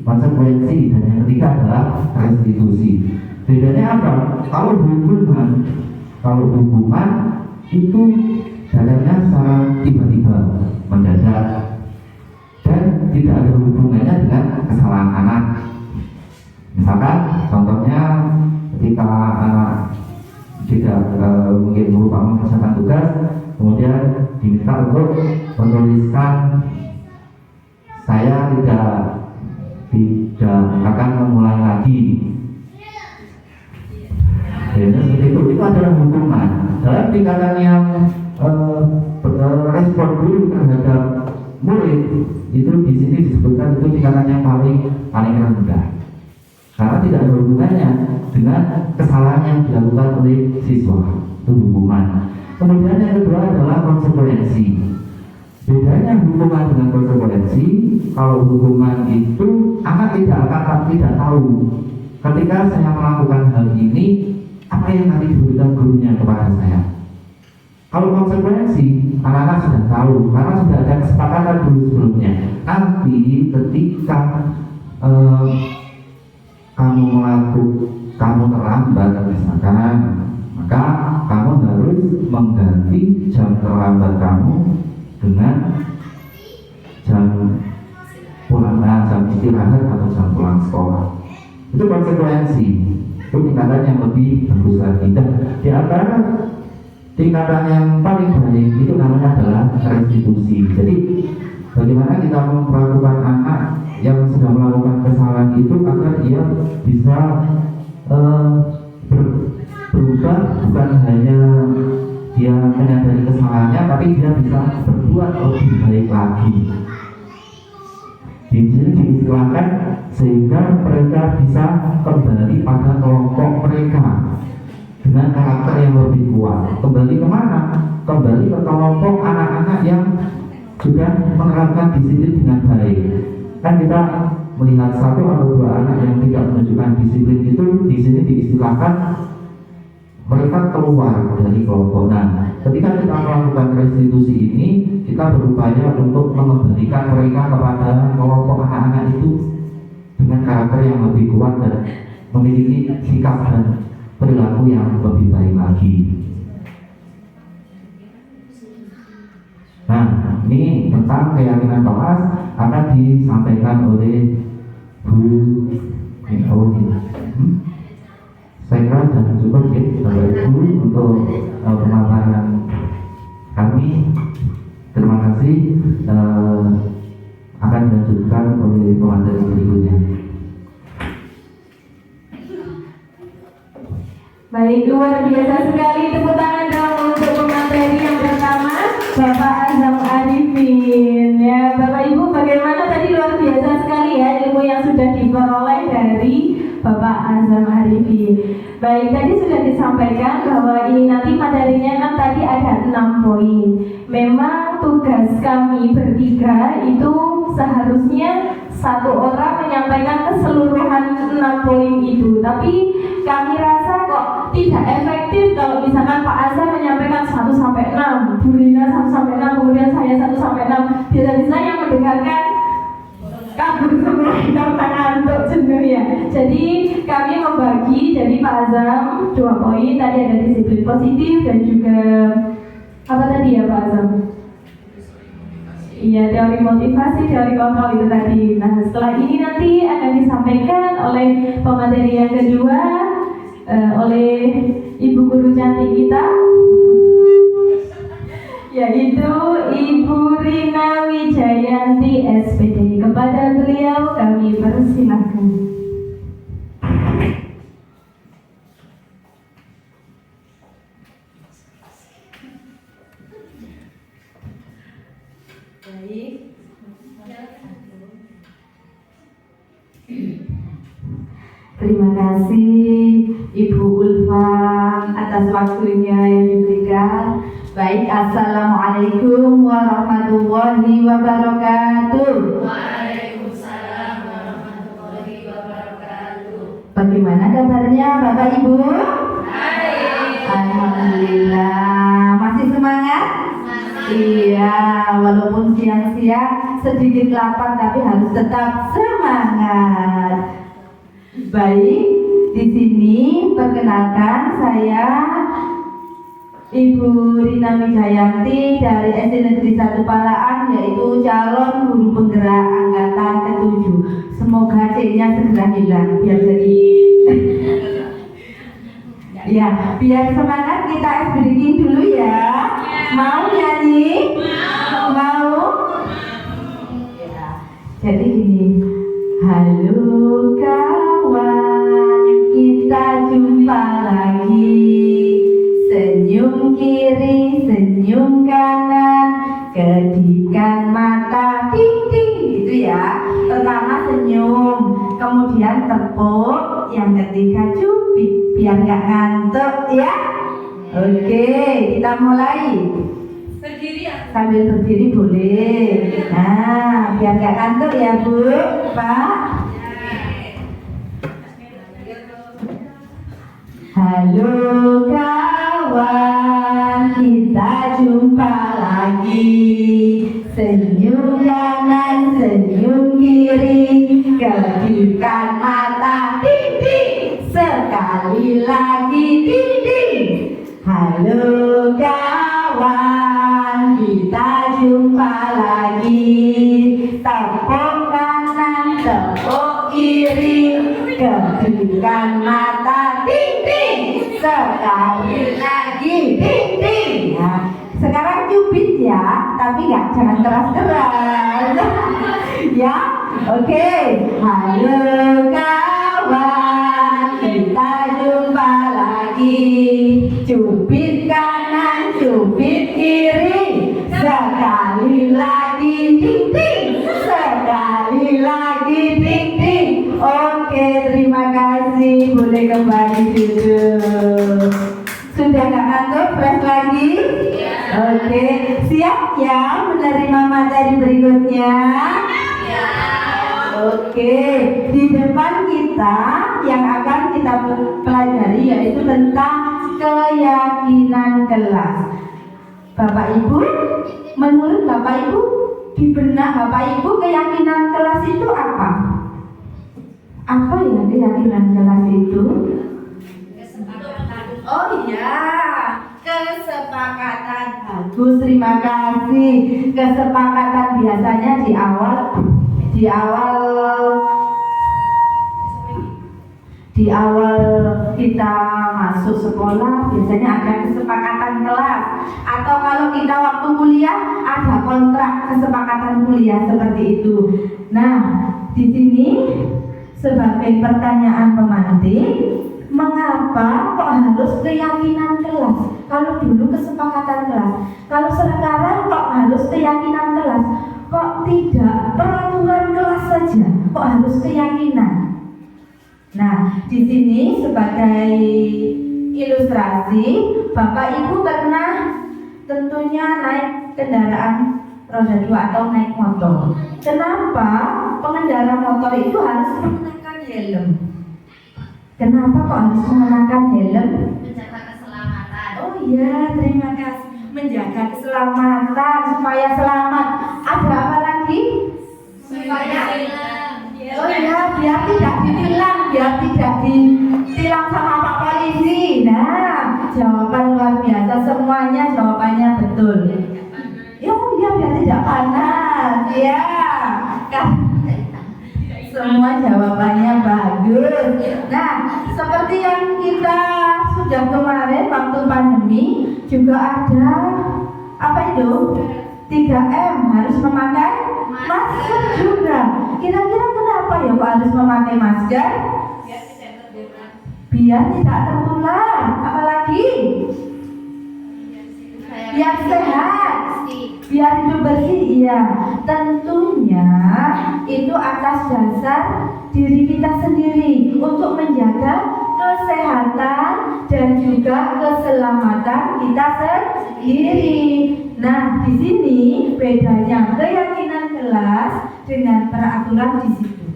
D: konsekuensi, dan yang ketiga adalah restitusi. Bedanya apa? Kalau hukuman itu datangnya secara tiba-tiba, mendadak, dan tidak ada hubungannya dengan kesalahan anak. Misalkan contohnya ketika anak tidak mungkin lupa mengerjakan tugas, kemudian diminta untuk menuliskan saya tidak akan memulai lagi. Seperti itu adalah hukuman. Dalam tingkatan yang respon guru terhadap murid itu di sini disebutkan itu tingkatan yang paling rendah, karena tidak ada hubungannya dengan kesalahan yang dilakukan oleh siswa, itu hukuman. Kemudian yang kedua adalah konsekuensi. Bedanya hukuman dengan konsekuensi, kalau hukuman itu anak tidak tahu ketika saya melakukan hal ini apa yang nanti diberikan gurunya kepada saya. Kalau konsekuensi, anak-anak sudah tahu karena sudah ada kesepakatan dulu sebelumnya. Nanti ketika kamu terlambat misalkan, maka kamu harus mengganti jam terlambat kamu dengan jam pulang, jam istirahat atau jam pulang sekolah. Itu konsekuensi. Itu tingkatan yang lebih bagus lagi. Dan di antara tingkatan yang paling baik itu namanya adalah restitusi. Jadi bagaimana kita memperlakukan anak yang sudah melakukan kesalahan itu agar dia bisa berubah, bukan hanya dia menyadari kesalahannya, tapi dia bisa berbuat lebih baik lagi. Di sini diistilahkan sehingga mereka bisa kembali pada kelompok mereka dengan karakter yang lebih kuat. Kembali kemana? Kembali ke kelompok anak-anak yang sudah menerapkan disiplin dengan baik. Kan kita melihat satu atau dua anak yang tidak menunjukkan disiplin itu di sini diistilahkan mereka keluar dari kelompok. Nah, ketika kita melakukan restitusi ini, kita berupaya untuk mengembalikan mereka kepada kelompok anak-anak itu dengan karakter yang lebih kuat dan memiliki sikap dan perilaku yang lebih baik lagi. Nah, ini tentang keyakinan kelas akan disampaikan oleh Bu saya kira sudah cukup ya Bapak Ibu untuk pemaparan kami. Terima kasih. Akan dilanjutkan oleh pemateri berikutnya.
A: Baik, luar biasa sekali. Tepuk tangan dong untuk pemateri yang pertama, Bapak Azam Arifin. Ya, Bapak Ibu, bagaimana tadi luar biasa sekali ya ilmu yang sudah diperoleh dari Bapak Azam Arifin. Baik, tadi sudah disampaikan bahwa ini nanti materinya kan tadi ada 6 poin. Memang tugas kami bertiga itu seharusnya satu orang menyampaikan keseluruhan 6 poin itu. Tapi kami rasa kok tidak efektif kalau misalkan Pak Azam menyampaikan 1 sampai 6, Bu Rina 1 sampai 6, kemudian saya 1 sampai 6. Bisa-bisa yang mendengarkan kabur semua karena ngantuk jenuh ya. Jadi kami membagi, jadi Pak Azam 2 poin, tadi ada disiplin positif dan juga apa tadi ya Pak Azam? Iya, teori motivasi, teori kontrol itu tadi. Nah, setelah ini nanti akan disampaikan oleh pemateri yang kedua oleh Ibu Guru cantik kita, yaitu Ibu Rina Wijayanti SPD. Kepada beliau kami persilahkan. Baik. Terima kasih Ibu Ulfa atas waktunya yang diberikan. Baik, assalamualaikum warahmatullahi wabarakatuh.
B: Waalaikumsalam warahmatullahi wabarakatuh.
A: Bagaimana kabarnya Bapak Ibu?
B: Baik.
A: Alhamdulillah. Masih semangat? Iya, walaupun siang-siang sedikit lapar tapi harus tetap semangat. Baik, di sini perkenalkan saya Ibu Rina Wijayanti dari SD Negeri 1 Palaan, yaitu calon guru penggerak angkatan ke-7. Semoga C-nya segera hilang biar jadi ya, biar semangat kita ice breaking dulu ya. Mau nyanyi? Mau? Ya. Jadi gini. Halo kawan, kita jumpa lagi. Senyum kiri, senyum kanan, kedikan mata, ding ding, gitu ya. Pertama senyum, kemudian tepuk, yang ketiga cubit, biar nggak ngantuk ya. Oke, kita mulai.
B: Berdiri ya.
A: Sambil berdiri boleh. Nah, biar nggak ngantuk ya Bu, Pak. Halo kawan, kita jumpa lagi. Senyum kanan, senyum kiri, kedikan mata, ding ding. Sekali lagi, ding ding. Halo kawan, kita jumpa lagi. Tepuk kanan, tepuk kiri, kedikan mata, ding ding. Sekali lagi, ding ding. Nah, sekarang cubit ya, tapi jangan keras-keras. Ya, oke. Halo kawan, kita jumpa lagi. Cubit kanan, cubit kiri, sekali lagi, ding ding. Sekali lagi, ding ding. Oke, terima kasih. Boleh kembali duduk. Sudah nggak ngantuk? Fresh lagi? Oke, siap ya menerima materi berikutnya? Oke. Oke, di depan kita yang akan kita pelajari yaitu tentang keyakinan kelas. Bapak Ibu, menurut Bapak Ibu, di benak Bapak Ibu keyakinan kelas itu apa? Apa ya keyakinan kelas itu? Oh iya, kesepakatan. Bagus, terima kasih. Kesepakatan biasanya di awal kita masuk sekolah biasanya ada kesepakatan kelas, atau kalau kita waktu kuliah ada kontrak kesepakatan kuliah seperti itu. Nah, di sini sebagai pertanyaan pemantik, mengapa kok harus keyakinan kelas? Kalau dulu kesepakatan kelas, kalau sekarang kok harus keyakinan kelas? Kok tidak peraturan kelas saja? Kok harus keyakinan? Nah, di sini sebagai ilustrasi, Bapak Ibu pernah tentunya naik kendaraan roda 2 atau naik motor. Kenapa pengendara motor itu harus mengenakan helm? Kenapa kok harus mengenakan helm?
B: Menjaga keselamatan.
A: Oh iya, terima kasih. Menjaga keselamatan supaya selamat. Ada apa lagi?
B: Supaya
A: Oh iya, biar tidak ditilang, biar tidak ditilang sama Pak Polisi. Nah, jawaban luar biasa, semuanya jawabannya betul. Oh iya, biar tidak panas. Ya, kan? Semua jawabannya bagus. Nah, seperti yang kita sudah kemarin waktu pandemi juga ada apa itu? 3M harus memakai masker juga. Kira-kira kenapa ya kok harus memakai masker? Biar tidak tertular. Apalagi? Biar sehat, biar hidup bersih. Iya, tentunya itu atas dasar diri kita sendiri untuk menjaga kesehatan dan juga keselamatan kita sendiri. Nah, di sini bedanya keyakinan kelas dengan peraturan di situ.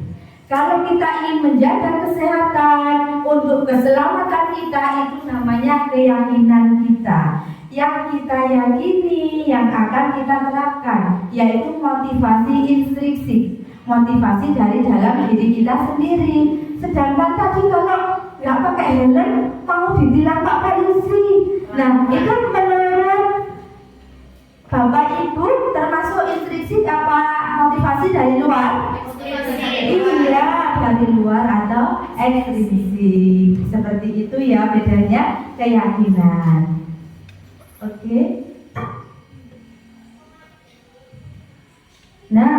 A: Kalau kita ingin menjaga kesehatan untuk keselamatan kita, itu namanya keyakinan kita. Yang kita yakini, yang akan kita terapkan, yaitu motivasi intrinsik, motivasi dari dalam diri kita sendiri. Sedangkan tadi kalau nggak pakai helm mau ditilang Pak Polisi. Nah, itu menurut Bapak Ibu termasuk intrinsik apa motivasi dari luar? Iya, dari luar atau ekstrinsik. Seperti itu ya bedanya keyakinan. Oke. Nah,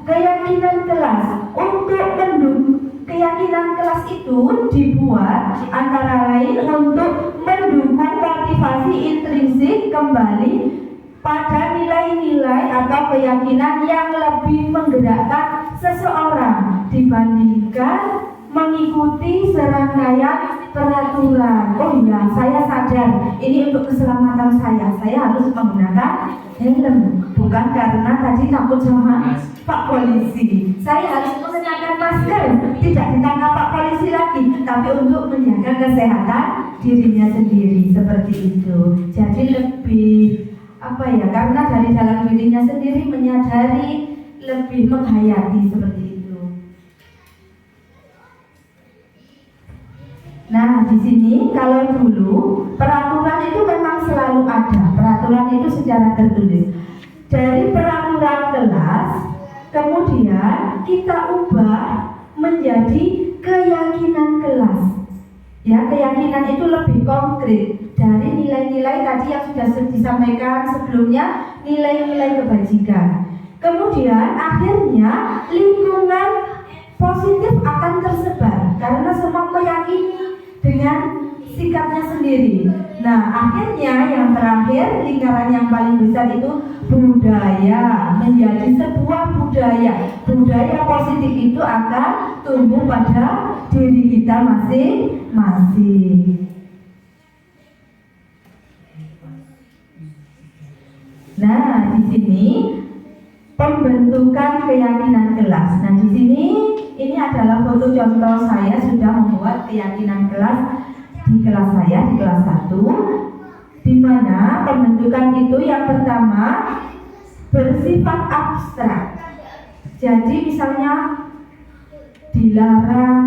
A: keyakinan kelas untuk mendukung keyakinan kelas itu dibuat antara lain untuk mendukung motivasi intrinsik kembali pada nilai-nilai atau keyakinan yang lebih menggerakkan seseorang dibandingkan mengikuti serangkaian peraturan. Oh iya, saya sadar ini untuk keselamatan saya harus menggunakan helm, bukan karena tadi takut sama Pak Polisi. Saya harus mengenakan masker, tidak ditangkap Pak Polisi lagi, tapi untuk menjaga kesehatan dirinya sendiri, seperti itu. Jadi lebih apa ya, karena dari dalam dirinya sendiri menyadari, lebih menghayati, seperti itu. Nah, di sini kalau dulu peraturan itu memang selalu ada. Peraturan itu secara tertulis. Dari peraturan kelas, kemudian kita ubah menjadi keyakinan kelas. Ya, keyakinan itu lebih konkret dari nilai-nilai tadi yang sudah disampaikan sebelumnya, nilai-nilai kebajikan. Kemudian akhirnya lingkungan positif akan tersebar karena semua meyakini dengan sikapnya sendiri. Nah, akhirnya yang terakhir, lingkaran yang paling besar itu budaya, menjadi sebuah budaya. Budaya positif itu akan tumbuh pada diri kita masing-masing. Nah, di sini pembentukan keyakinan kelas. Nah, di sini ini adalah foto contoh saya sudah membuat keyakinan kelas di kelas saya di kelas 1, di mana pembentukan itu yang pertama bersifat abstrak. Jadi misalnya dilarang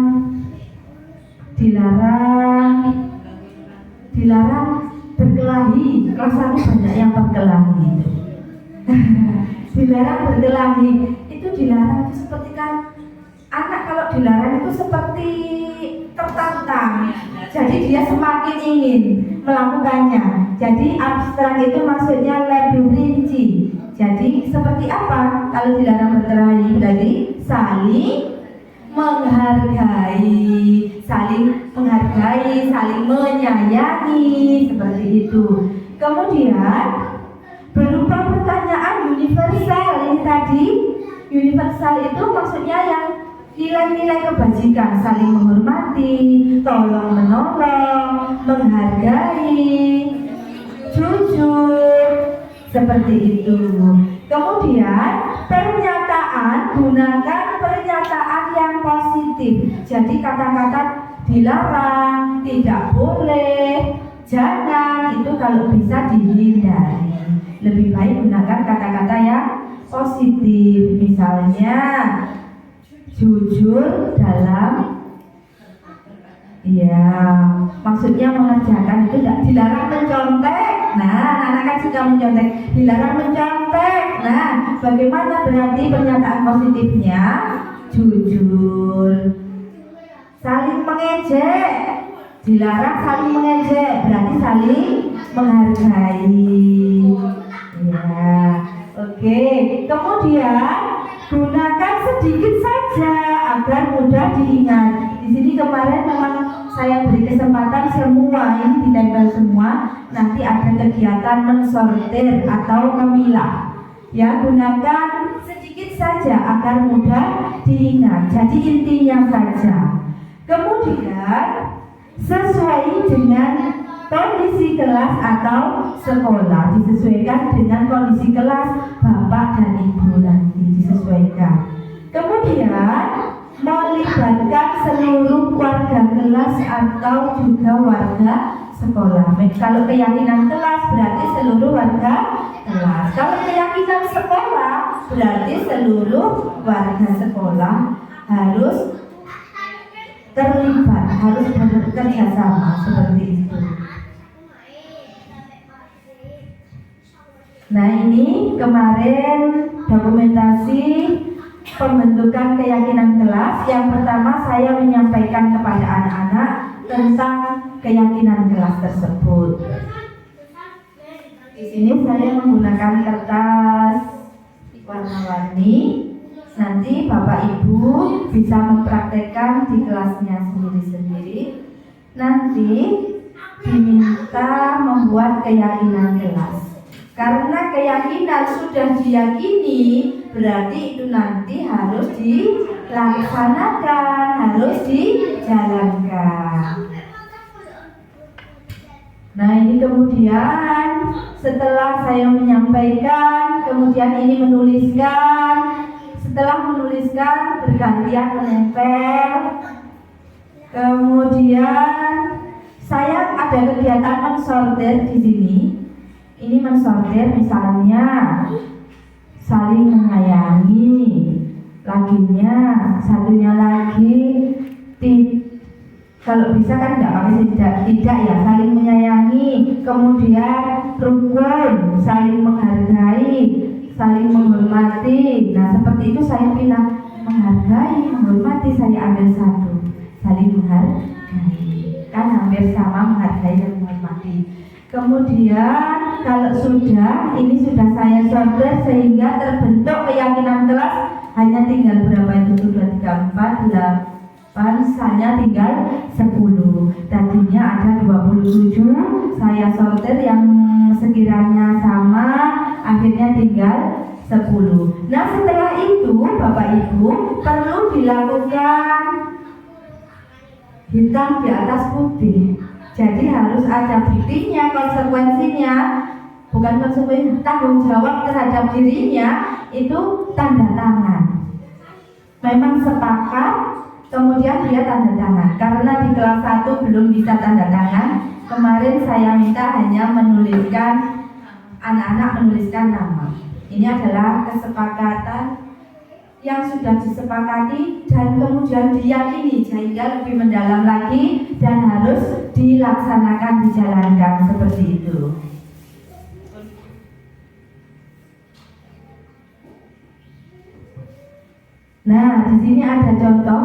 A: berkelahi. Kelas 1 banyak yang berkelahi itu. Dilarang berkelahi itu dilarang itu seperti kan anak kalau dilarang itu seperti tertantang. Jadi dia semakin ingin melakukannya. Jadi abstrak itu maksudnya lebih rinci. Jadi seperti apa kalau dilarang berkelahi? Berarti saling menghargai, saling menyayangi, seperti itu. Kemudian berupa pertanyaan universal. Ini tadi universal itu maksudnya yang nilai-nilai kebajikan, saling menghormati, tolong menolong, menghargai, jujur, seperti itu. Kemudian pernyataan, gunakan pernyataan yang positif. Jadi kata-kata dilarang, tidak boleh, jangan, itu kalau bisa dihindari. Lebih baik gunakan kata-kata yang positif. Misalnya jujur dalam, ya maksudnya mengerjakan, itu tidak dilarang mencontek. Nah, anak-anak kan suka mencontek, dilarang mencontek. Nah, bagaimana berarti pernyataan positifnya? Jujur. Saling mengejek, dilarang saling mengejek, berarti saling menghargai. Ya, oke. Kemudian gunakan sedikit saja agar mudah diingat. Di sini kemarin memang saya beri kesempatan semua ini ditempel semua. Nanti ada kegiatan mensortir atau memilah. Ya, gunakan sedikit saja agar mudah diingat. Jadi intinya saja. Kemudian sesuai dengan kondisi kelas atau sekolah, disesuaikan dengan kondisi kelas bapak dan ibu nanti disesuaikan. Kemudian melibatkan seluruh warga kelas atau juga warga sekolah. Kalau keyakinan kelas berarti seluruh warga kelas. Kalau keyakinan sekolah berarti seluruh warga sekolah harus terlibat, harus bekerja sama, seperti itu. Nah, ini kemarin dokumentasi pembentukan keyakinan kelas. Yang pertama saya menyampaikan kepada anak-anak tentang keyakinan kelas tersebut. Di sini saya menggunakan kertas warna-warni. Nanti Bapak Ibu bisa mempraktekkan di kelasnya sendiri-sendiri. Nanti diminta membuat keyakinan kelas. Karena keyakinan sudah diyakini, berarti itu nanti harus dilaksanakan, harus dijalankan. Nah, ini kemudian setelah saya menyampaikan, kemudian ini menuliskan. Setelah menuliskan, bergantian menempel. Kemudian saya ada kegiatan mensortir di sini. Ini mensortir misalnya saling menyayangi, laginya satunya lagi kalau bisa kan nggak pakai tidak ya, saling menyayangi. Kemudian rukun, saling menghargai, saling menghormati. Nah, seperti itu saya pilih menghargai, menghormati, saya ambil satu, saling menghargai. Kan hampir sama menghargai dan menghormati. Kemudian kalau sudah, ini sudah saya sortir sehingga terbentuk keyakinan kelas. Hanya tinggal berapa itu? 2, 3, 4, 8, saya tinggal 10. Tadinya ada 27, saya sortir yang sekiranya sama, akhirnya tinggal 10. Nah, setelah itu Bapak Ibu perlu dilakukan hitam di atas putih. Jadi harus ada buktinya, konsekuensinya. bukan konsekuensi, tanggung jawab terhadap dirinya itu tanda tangan. Memang sepakat, kemudian dia tanda tangan. Karena di kelas 1 belum bisa tanda tangan, kemarin saya minta hanya menuliskan, anak-anak menuliskan nama. Ini adalah kesepakatan yang sudah disepakati dan kemudian diyakini sehingga lebih mendalam lagi dan harus dilaksanakan, dijalankan seperti itu. Nah, di sini ada contoh.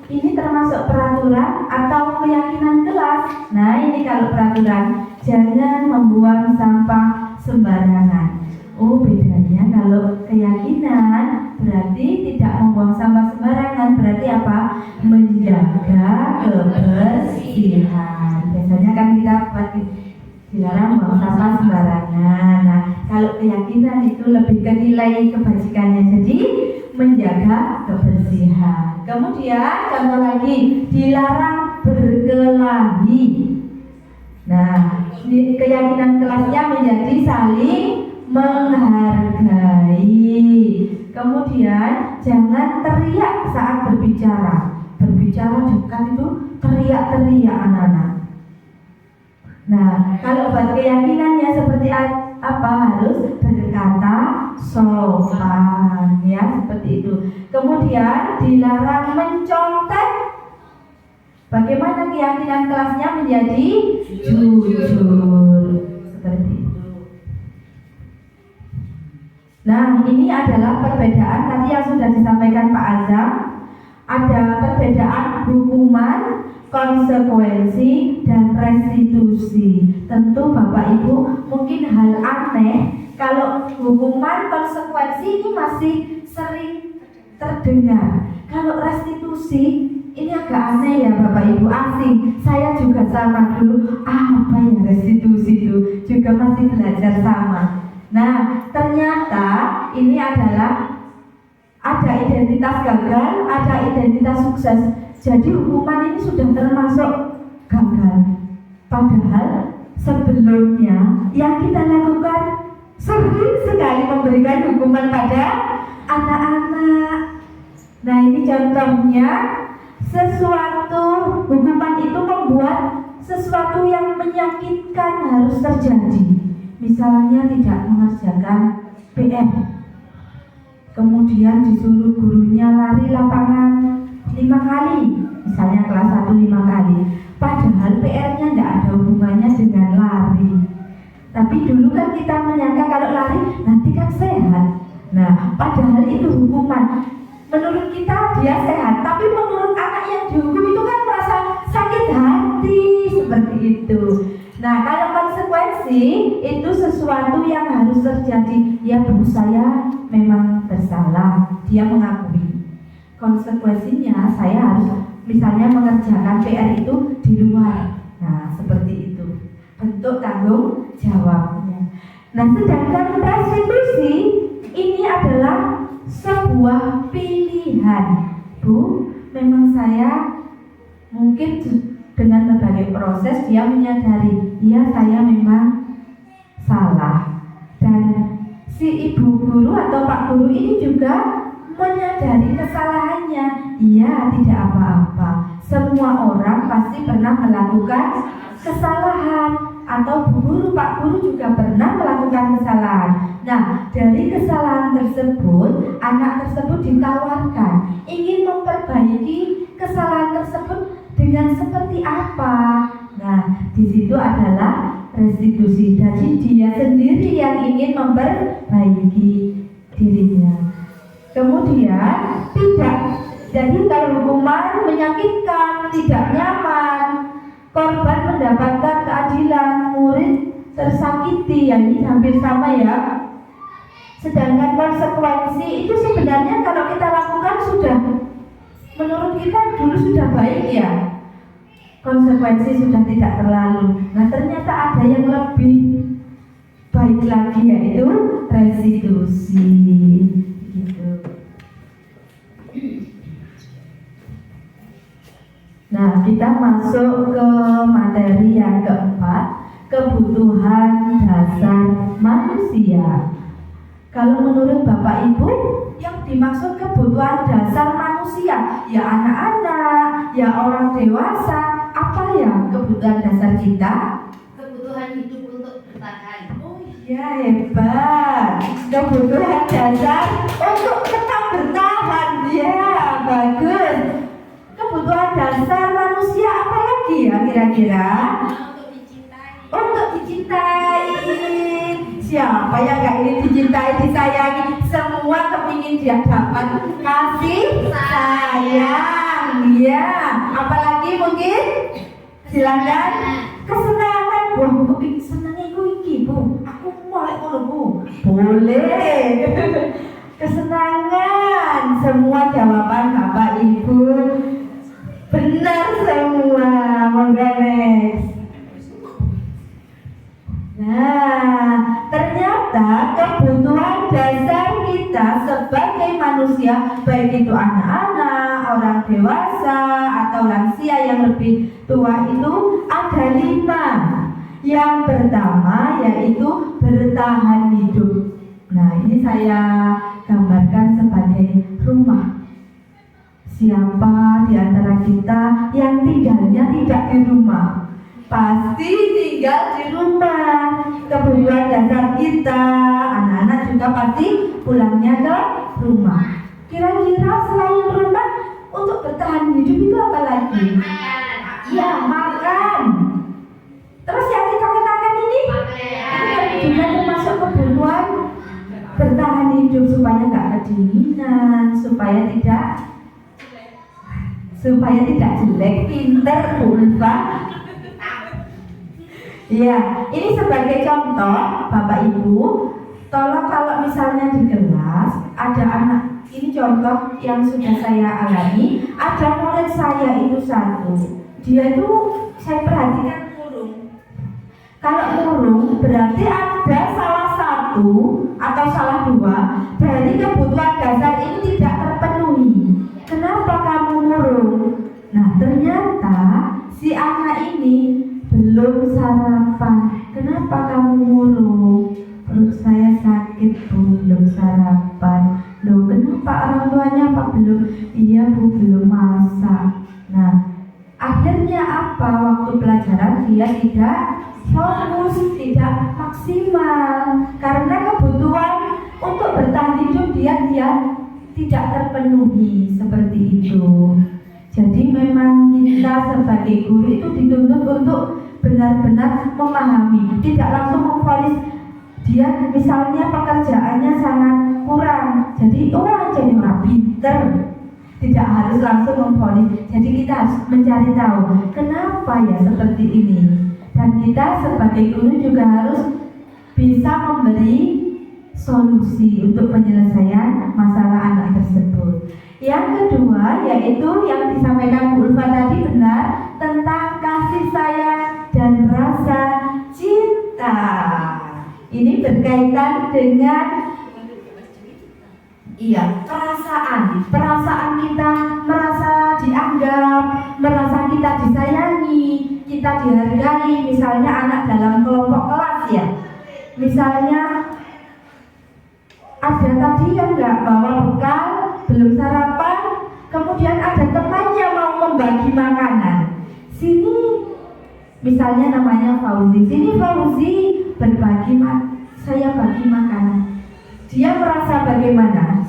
A: Ini termasuk peraturan atau keyakinan kelas. Nah, ini kalau peraturan, jangan membuang sampah sembarangan. Oh, bedanya kalau keyakinan berarti tidak membuang sampah sembarangan. Berarti apa? Menjaga kebersihan. Biasanya kan kita dilarang membuang sampah sembarangan. Nah, kalau keyakinan itu lebih ke nilai kebajikannya. Jadi menjaga kebersihan. Kemudian contoh lagi, dilarang berkelahi. Nah, keyakinan kelasnya menjadi saling menghargai. Kemudian jangan teriak saat berbicara. Berbicara dekat itu teriak-teriak anak-anak. Nah, kalau buat keyakinannya seperti apa? Harus berkata sopan, ya, seperti itu. Kemudian dilarang mencontek. Bagaimana keyakinan kelasnya menjadi jujur, seperti itu. Nah, ini adalah perbedaan tadi yang sudah disampaikan Pak Azam. Ada perbedaan hukuman, konsekuensi, dan restitusi. Tentu Bapak Ibu mungkin hal aneh kalau hukuman, konsekuensi ini masih sering terdengar. Kalau restitusi ini agak aneh ya Bapak Ibu, asing. Saya juga sama dulu, apa ya restitusi itu, juga masih belajar sama. Nah, ternyata ini adalah ada identitas gagal, ada identitas sukses. Jadi hukuman ini sudah termasuk gagal. Padahal sebelumnya yang kita lakukan sering sekali memberikan hukuman pada anak-anak. Nah, ini contohnya, sesuatu hukuman itu membuat sesuatu yang menyakitkan harus terjadi. Misalnya tidak mengerjakan PR, kemudian disuruh gurunya lari lapangan 5 kali, misalnya kelas 1 5 kali. Padahal PR-nya tidak ada hubungannya dengan lari. Tapi dulu kan kita menyangka kalau lari nanti kan sehat. Nah, padahal itu hukuman. Menurut kita dia sehat, tapi menurut anak yang dihukum itu kan merasa sakit hati, seperti itu. Nah, kalau konsekuensi itu sesuatu yang harus terjadi. Ya, Bu, saya memang bersalah, dia mengakui. Konsekuensinya saya harus misalnya mengerjakan PR itu di luar. Nah, seperti itu bentuk tanggung jawabnya. Nah, sedangkan restitusi ini adalah sebuah pilihan. Bu, memang saya mungkin dengan berbagai proses dia menyadari, iya saya memang salah. Dan si ibu guru atau pak guru ini juga menyadari kesalahannya. Iya, tidak apa-apa. Semua orang pasti pernah melakukan kesalahan. Atau bu guru, pak guru juga pernah melakukan kesalahan. Nah, dari kesalahan tersebut, anak tersebut ditawarkan ingin memperbaiki kesalahan tersebut dengan seperti apa. Nah, di situ adalah restitusi. Jadi dia sendiri yang ingin memperbaiki dirinya. Kemudian tidak. Jadi kalau hukuman menyakitkan, tidak nyaman, korban mendapatkan keadilan, murid tersakiti, ya ini hampir sama ya. Sedangkan konsekuensi itu sebenarnya kalau kita lakukan sudah, menurut kita dulu sudah baik ya. Konsekuensi sudah tidak terlalu. Nah, ternyata ada yang lebih baik lagi, yaitu restitusi. Gitu. Nah, kita masuk ke materi yang keempat. kebutuhan dasar manusia. Kalau menurut Bapak Ibu, yang dimaksud kebutuhan dasar manusia, ya anak-anak, ya orang dewasa, apa ya kebutuhan dasar kita?
B: Kebutuhan hidup untuk bertahan.
A: Oh iya, hebat. Kebutuhan dasar untuk tetap bertahan. Ya, bagus. Kebutuhan dasar manusia apa lagi ya kira-kira?
B: Untuk dicintai.
A: Untuk dicintai. Siapa yang gak ingin dicintai, disayangi? Semua kepingin dia dapat kasih sayang. Ya, apalagi mungkin? Silakan. Kesenangan. Wah, aku kepingin senangnya iki, Bu. Aku mulai ngono, Bu. Boleh. Kesenangan. Semua jawaban Bapak Ibu benar semua. Monggo next. Nah, ternyata kebutuhan dasar kita sebagai manusia, baik itu anak-anak, orang dewasa, atau lansia yang lebih tua itu ada 5. Yang pertama yaitu bertahan hidup. Nah, ini saya gambarkan sebagai rumah. Siapa di antara kita yang tinggalnya tidak di rumah? Pasti tinggal di rumah. Kebutuhan dasar kita, anak-anak juga pasti pulangnya ke rumah. Kira-kira selain rumah, untuk bertahan hidup itu apa lagi? Ya, makan. Terus yang kita katakan ini juga termasuk kebutuhan bertahan hidup, supaya nggak kedinginan, supaya tidak jelek. Pinter, Bu Ulfa. Iya, ini sebagai contoh Bapak Ibu, tolong kalau misalnya di kelas ada anak, ini contoh yang sudah saya alami, ada murid saya itu satu, dia itu saya perhatikan murung. Kalau murung berarti ada salah satu atau salah 2 dari kebutuhan dasar itu tidak terpenuhi. Kenapa kamu murung? Nah, ternyata si anak ini belum sarapan. Kenapa kamu murung? Perut saya sakit, Bu, belum sarapan. Loh, kenapa orang tuanya apa belum? Iya, Bu, belum masak. Nah, akhirnya apa? Waktu pelajaran dia tidak fokus, tidak maksimal, karena kebutuhan untuk bertahan hidup dia tidak terpenuhi seperti itu. Jadi memang kita sebagai guru itu dituntut untuk benar-benar memahami, tidak langsung memvonis dia misalnya pekerjaannya sangat kurang, jadi jadi orang pinter. Tidak harus langsung memvonis. Jadi kita harus mencari tahu kenapa ya seperti ini. Dan kita sebagai guru juga harus bisa memberi solusi untuk penyelesaian masalah anak tersebut. Yang kedua yaitu yang disampaikan Bu Ulfa tadi benar, tentang kasih sayang dan rasa cinta. Ini berkaitan dengan perasaan kita, merasa dianggap, merasa kita disayangi, kita dihargai. Misalnya anak dalam kelompok kelas ya, misalnya ada tadi yang nggak bawa bekal, belum sarapan, kemudian ada temannya mau membagi makanan. Sini, misalnya namanya Fauzi, sini Fauzi berbagi saya bagi makanan. Dia merasa bagaimana?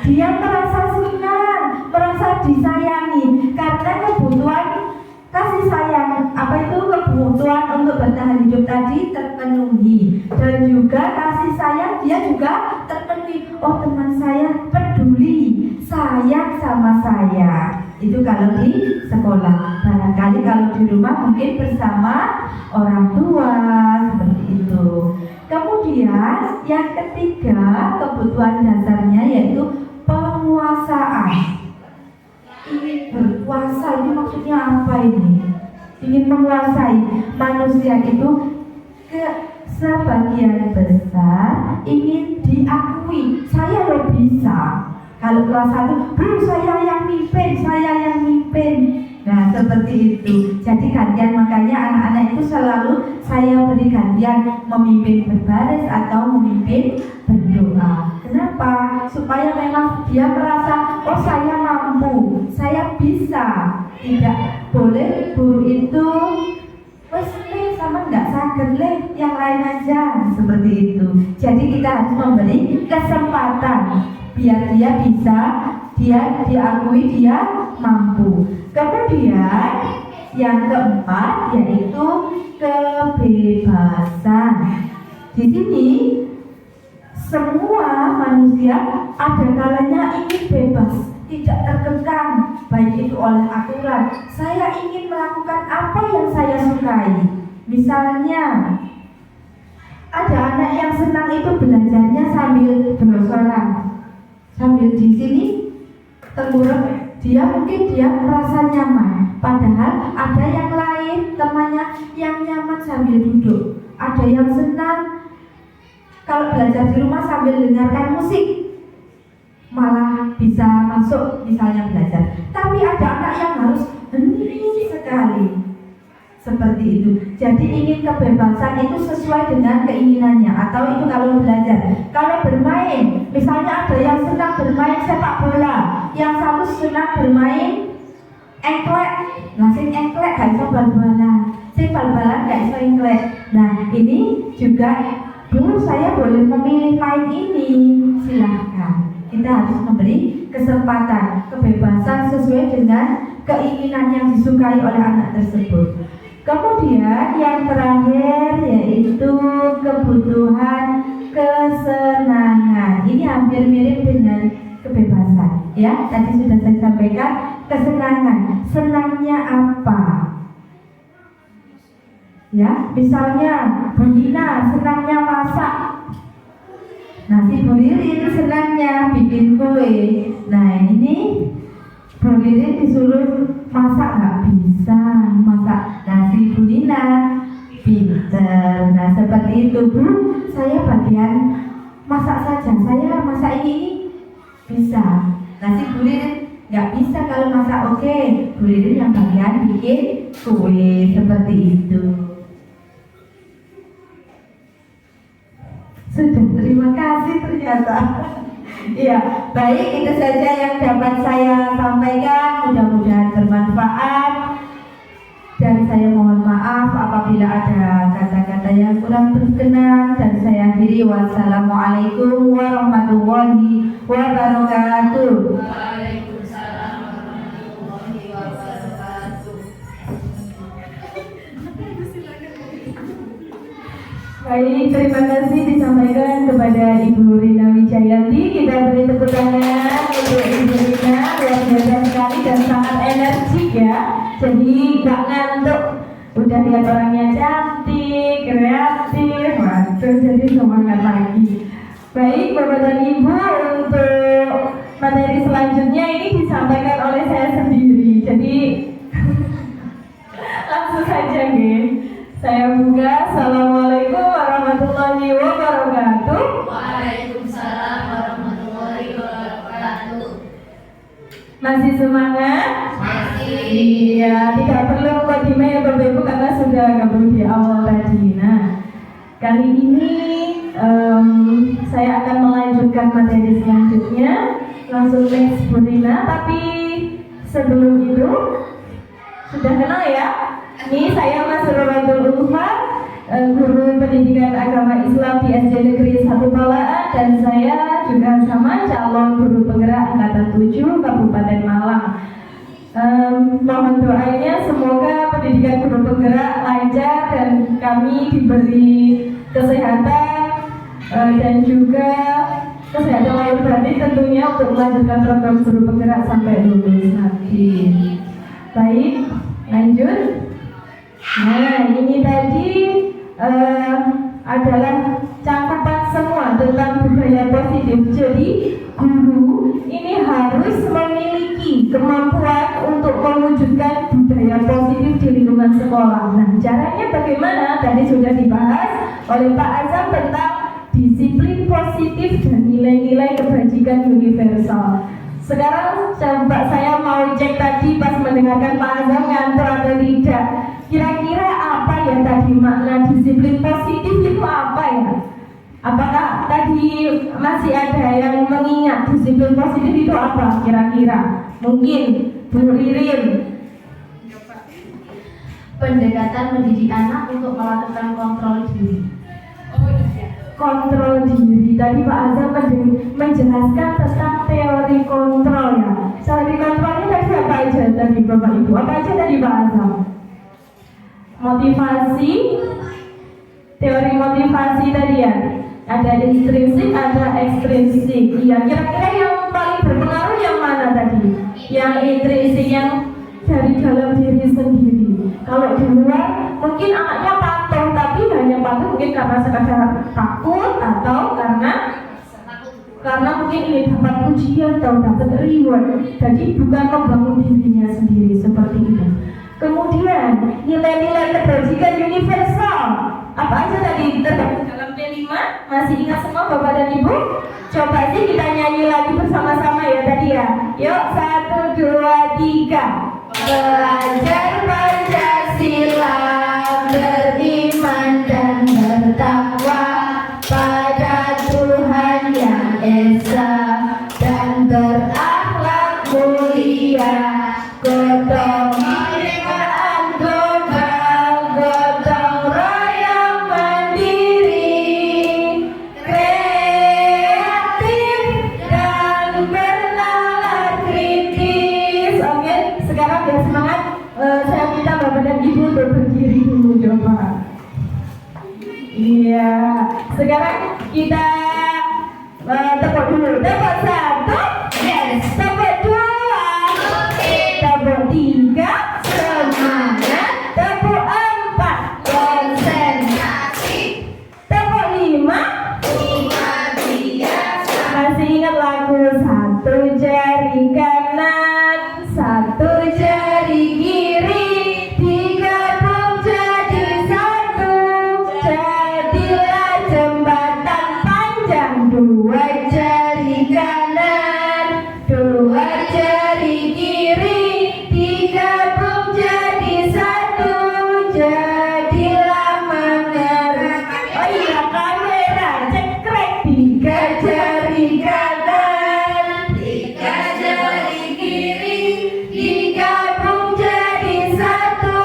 A: Dia merasa senang, merasa disayangi, karena kebutuhan kasih sayang, kebutuhan untuk bertahan hidup tadi terpenuhi, dan juga kasih sayang dia juga terpenuhi. Oh, teman saya peduli, sayang sama saya. Itu kalau di sekolah. Barangkali kalau di rumah mungkin bersama orang tua, seperti itu. Kemudian yang ketiga kebutuhan dasarnya yaitu penguasaan. Ingin berkuasa, ini maksudnya apa ini? Ingin menguasai manusia itu ke sebagian besar ingin diakui, saya lo bisa. Kalau kelas 1, Bu, saya yang mimpin,
E: Nah, seperti itu. Jadi gantian, makanya anak-anak itu selalu saya beri gantian memimpin berbaris atau memimpin berdoa. Kenapa? Supaya memang dia merasa, oh saya mampu, saya bisa. Tidak boleh guru itu wes le sama nggak sakit le, yang lain aja, seperti itu. Jadi kita harus memberi kesempatan biar dia bisa, dia diakui dia mampu. Kemudian yang keempat yaitu kebebasan. Di sini semua manusia ada kalanya ingin bebas, tidak terkekang, baik itu oleh aturan. Saya ingin melakukan apa yang saya sukai. Misalnya ada anak yang senang itu belajarnya sambil bersorak, sambil di sini tengkurap, dia mungkin dia merasa nyaman. Padahal ada yang lain temannya yang nyaman sambil duduk. Ada yang senang kalau belajar di rumah sambil dengarkan musik, malah bisa masuk misalnya belajar. Tapi ada anak yang harus hening sekali, seperti itu. Jadi ingin kebebasan itu sesuai dengan keinginannya. Atau itu kalau belajar. Kalau bermain, misalnya ada yang senang bermain sepak bola, yang satu senang bermain engklek. Nah, sing engklek gak iso bal-balan, sing bal-balan gak iso engklek. Nah, ini juga dulu saya boleh memilih main ini, silahkan. Kita harus memberi kesempatan, kebebasan sesuai dengan keinginan yang disukai oleh anak tersebut. Kemudian yang terakhir yaitu kebutuhan kesenangan. Ini hampir mirip dengan kebebasan, ya. Tadi sudah saya sampaikan kesenangan. Senangnya apa? Ya, misalnya Bu Nina senangnya masak. Nasi Bu Ririn senangnya bikin kue. Nah, ini Bu Ririn disuruh masak nggak bisa, masak nasi Bu Nina pinter. Nah, seperti itu Bu, saya bagian masak saja, saya masak ini bisa. Nasi Bu Ririn nggak bisa kalau masak, oke, Bu Ririn yang bagian bikin kue, seperti itu. Sudah, terima kasih ternyata. Ya, baik, itu saja yang dapat saya sampaikan. Mudah-mudahan bermanfaat. Dan saya mohon maaf apabila ada kata-kata yang kurang berkenan. Dan saya akhiri, wassalamualaikum warahmatullahi wabarakatuh.
B: Waalaikumsalam warahmatullahi wabarakatuh.
A: Baik, terima kasih disampaikan kepada Ibu Rina Wijayanti. Kita beri tepuk tangan untuk Ibu Rina, luar biasa sekali dan sangat energik ya. Jadi gak ngantuk, udah lihat orangnya cantik, kreatif, waduh, jadi semangat lagi. Baik Bapak dan Ibu, untuk materi selanjutnya ini disampaikan oleh saya sendiri. Jadi langsung saja nih. Saya buka. Assalamualaikum warahmatullahi wabarakatuh.
B: Waalaikumsalam warahmatullahi wabarakatuh.
A: Masih semangat?
B: Masih.
A: Iya, tidak perlu mukadimah ya Bapak Ibu karena sudah gabung di awal tadi. Nah, kali ini saya akan melanjutkan materi selanjutnya. Langsung next Bu Rina, tapi sebelum itu sudah kenal ya? Ini saya Mas Roratul Ulfa, guru pendidikan agama Islam di SD Negeri 1 Palaan, dan saya juga sama calon guru penggerak angkatan 7 Kabupaten Malang. Mohon doanya semoga pendidikan guru penggerak lancar dan kami diberi kesehatan dan juga kesehatan lahir batin tentunya untuk melanjutkan program guru penggerak sampai lulus nanti. Baik, lanjut. Nah, ini tadi adalah cakupan semua tentang budaya positif. Jadi guru ini harus memiliki kemampuan untuk mewujudkan budaya positif di lingkungan sekolah. Nah, caranya bagaimana? Tadi sudah dibahas oleh Pak Azam tentang disiplin positif dan nilai-nilai kebajikan universal. Sekarang coba saya mau cek tadi pas mendengarkan Pak Azam ngantor atau tidak. Kira-kira apa ya tadi makna disiplin positif itu apa ya? Apakah tadi masih ada yang mengingat disiplin positif itu apa kira-kira? Mungkin Bu Ririn.
B: Pendekatan mendidik anak untuk melakukan kontrol diri.
A: Kontrol diri. Tadi Pak Azam menjelaskan tentang teori kontrol ya. Teori kontrolnya tadi apa aja tadi Bapak Ibu? Apa aja tadi Pak Azam? Motivasi, teori motivasi tadi ya. Ada intrinsik, ada ekstrinsik. Iya, kira-kira yang paling berpengaruh yang mana tadi? Yang intrinsik, yang dari dalam diri sendiri. Kalau di luar mungkin anaknya patuh, tapi hanya patuh mungkin karena sekadar takut atau karena mungkin ini dapat pujian atau dapat reward. Jadi bukan membangun dirinya sendiri seperti itu. Kemudian nilai-nilai kebajikan universal. Apa aja tadi terdapat dalam P5? Masih ingat semua Bapak dan Ibu? Coba sih kita nyanyi lagi bersama-sama ya tadi ya. Yuk 1, 2, 3.
B: Belajar Pancasila, beriman dan bertakwa pada Tuhan Yang Esa dan berakhlak mulia. Gotong kemerdekaan global, gotong royong mandiri, kreatif dan bernalar kritis. Oke, sekarang biar semangat, saya minta Bapak dan Ibu untuk berdiri dulu coba.
A: Iya, sekarang kita tepuk dulu. Tepuk 1,
B: Yes.
A: tepuk 2, tepuk 3,
B: Semangat,
A: tepuk 4,
B: konsentrasi,
A: tepuk 5.
B: luar biasa.
A: Masih ingat lagu satu jari kanan, satu jari kiri, digabung jadi satu, jadilah jembatan panjang. Dua jari kanan, dua jari kiri, digabung jadi satu, jadilah mengerti. Oh iya, kamera cekrek. Tiga jari kanan,
B: Tiga jari kiri,
A: digabung jadi satu,